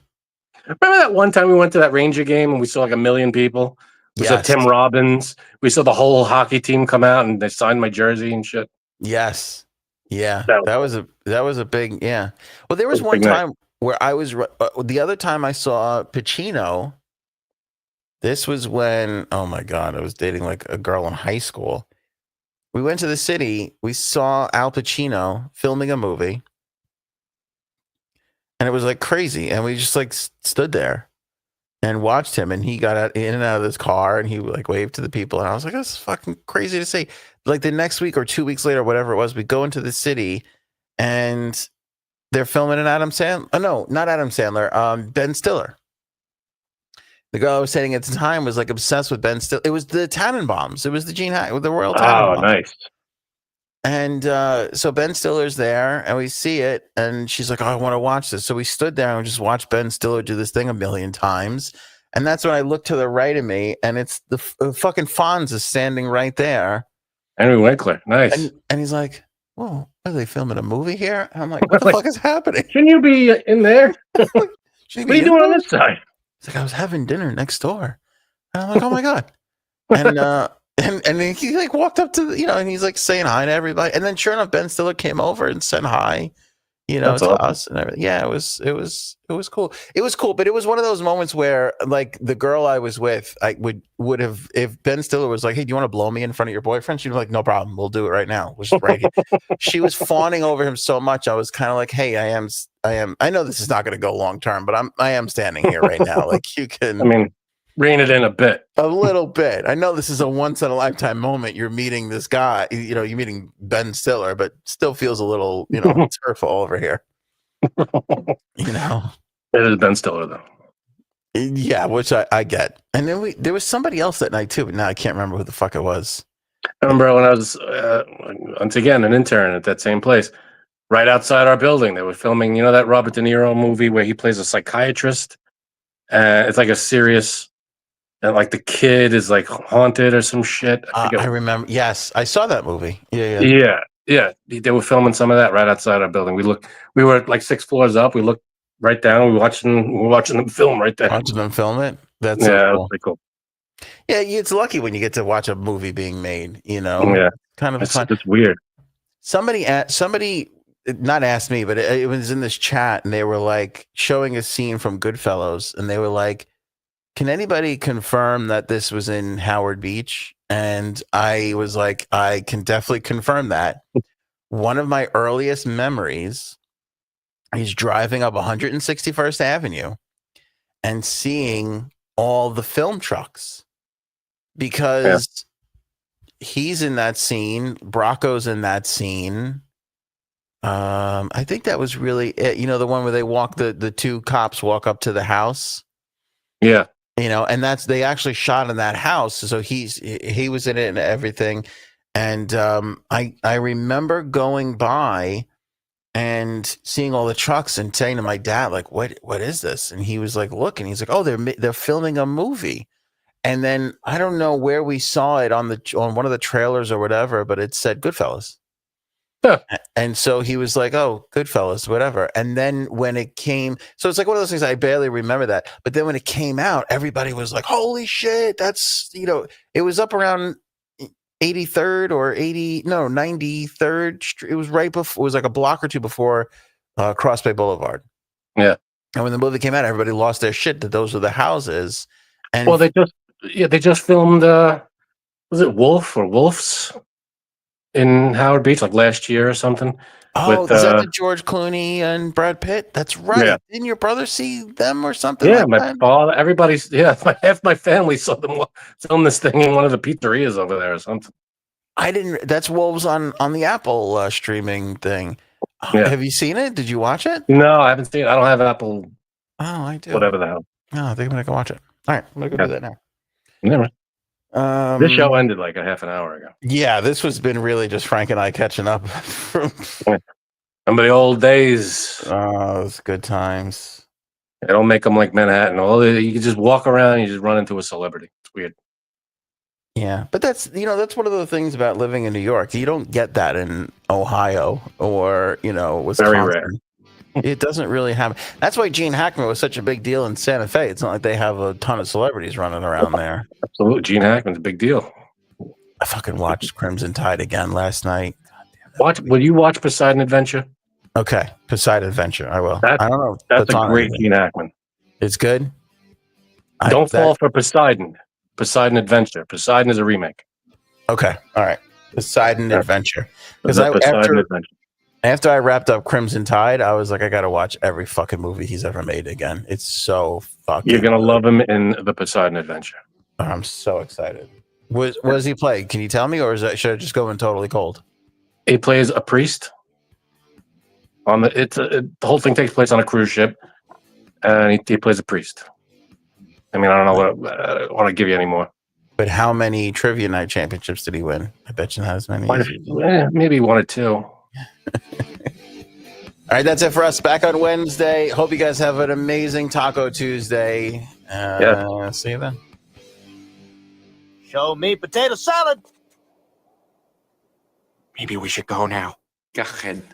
Remember that one time we went to that Ranger game and we saw like 1 million people? We saw Tim Robbins. We saw the whole hockey team come out and they signed my jersey and shit. Yes. Yeah. That was a big, yeah. Well, there was one time where I was, the other time I saw Pacino, this was when, oh my God, I was dating like a girl in high school. We went to the city. We saw Al Pacino filming a movie. And it was like crazy. And we just like stood there and watched him. And he got in and out of this car and he like waved to the people. And I was like, that's fucking crazy to say. Like the next week or 2 weeks later, whatever it was, we go into the city and they're filming an Adam Sandler. Oh, no, not Adam Sandler. Ben Stiller. The girl I was dating at the time was like obsessed with Ben Stiller. It was the Tannenbaums. It was the the Royal Tannenbaums. Oh, nice. And so Ben Stiller's there, and we see it, and she's like, "Oh, I want to watch this." So we stood there and just watched Ben Stiller do this thing a million times. And that's when I looked to the right of me, and it's the fucking Fonz is standing right there. Henry Winkler, nice. And he's like, "Whoa, are they filming a movie here?" And I'm like, "What the fuck is happening? Shouldn't you be in there? What are you doing on this side?" He's like, "I was having dinner next door." And I'm like, "Oh my God." And then he like walked up to and he's like saying hi to everybody, and then sure enough, Ben Stiller came over and said hi, to awesome. Us and everything. Yeah, it was cool. It was cool, but it was one of those moments where like the girl I was with, I would have, if Ben Stiller was like, "Hey, do you want to blow me in front of your boyfriend?" She'd be like, "No problem, we'll do it right now. We'll just right here." She was fawning over him so much. I was kind of like, "Hey, I know this is not going to go long term, but I am standing here right now. Like you can." I mean, rein it in a bit. A little bit. I know this is a once in a lifetime moment. You're meeting this guy, you're meeting Ben Stiller, but still feels a little, tearful over here. It is Ben Stiller though. Yeah, which I get. And then there was somebody else that night too, but now I can't remember who the fuck it was. I remember when I was once again an intern at that same place, right outside our building. They were filming, that Robert De Niro movie where he plays a psychiatrist. It's like a serious. And like the kid is like haunted or some shit. I remember. Yes, I saw that movie. Yeah. They were filming some of that right outside our building. We were like 6 floors up. We looked right down. We were watching them film right there. Watching them film it. That's so cool. Pretty cool. Yeah, it's lucky when you get to watch a movie being made. Yeah, kind of fun. It's weird. Somebody not asked me, but it was in this chat, and they were like showing a scene from Goodfellas, and they were like, "Can anybody confirm that this was in Howard Beach?" And I was like, "I can definitely confirm that." One of my earliest memories is driving up 161st Avenue and seeing all the film trucks, because he's in that scene. Bracco's in that scene. I think that was really it. The one where they walk, the two cops walk up to the house. Yeah. And they actually shot in that house. So he was in it and everything. And I remember going by and seeing all the trucks and saying to my dad, like, what is this? And he was like, look, and he's like, oh, they're filming a movie. And then I don't know where we saw it on one of the trailers or whatever, but it said Goodfellas. Huh. And so he was like, oh, Goodfellas, whatever. And then when it came, so it's like one of those things, I barely remember that. But then when it came out, everybody was like, holy shit, that's, it was up around 83rd or 93rd Street. It was right before, it was like a block or two before Cross Bay Boulevard. Yeah. And when the movie came out, everybody lost their shit that those were the houses. And well, they just filmed, was it Wolf or Wolves in Howard Beach like last year or something? Oh, is that with George Clooney and Brad Pitt? That's right. Yeah. Didn't your brother see them or something? Yeah, like my that? father. Everybody's. Yeah, half my family saw them film this thing in one of the pizzerias over there or something. I didn't. That's Wolves on the Apple streaming thing. Yeah. Have you seen it? Did you watch it? No, I haven't seen it. I don't have Apple. Oh, I do. Whatever the hell. Oh, I think I'm gonna go watch it. All right, I'm gonna go do that now. Never. This show ended like a half an hour ago. Yeah, this has been really just Frank and I catching up. Remember the old days? Oh, it's good times. They don't make them like Manhattan. You can just walk around and you just run into a celebrity. It's weird. Yeah, but that's one of the things about living in New York. You don't get that in Ohio or Wisconsin. Very rare. It doesn't really happen. That's why Gene Hackman was such a big deal in Santa Fe. It's not like they have a ton of celebrities running around there. Absolutely, Gene Hackman's a big deal. I fucking watched Crimson Tide again last night. Will you watch Poseidon Adventure? Okay, Poseidon Adventure. I will. I don't know. That's a great Gene Hackman. It's good. Don't fall for Poseidon. Poseidon Adventure. Poseidon is a remake. Okay, all right. Poseidon Adventure. Because after I wrapped up Crimson Tide, I was like, I gotta watch every fucking movie he's ever made again. It's so fucking. You're gonna love him in the Poseidon Adventure. I'm so excited. What does he play? Can you tell me, or should I just go in totally cold? He plays a priest. The whole thing takes place on a cruise ship, and he plays a priest. I mean, I don't know what I want to give you anymore. But how many trivia night championships did he win? I bet you not as many. Maybe 1 or 2. All right, that's it for us. Back on Wednesday. Hope you guys have an amazing Taco Tuesday. See you then. Show me potato salad. Maybe we should go now. Go ahead.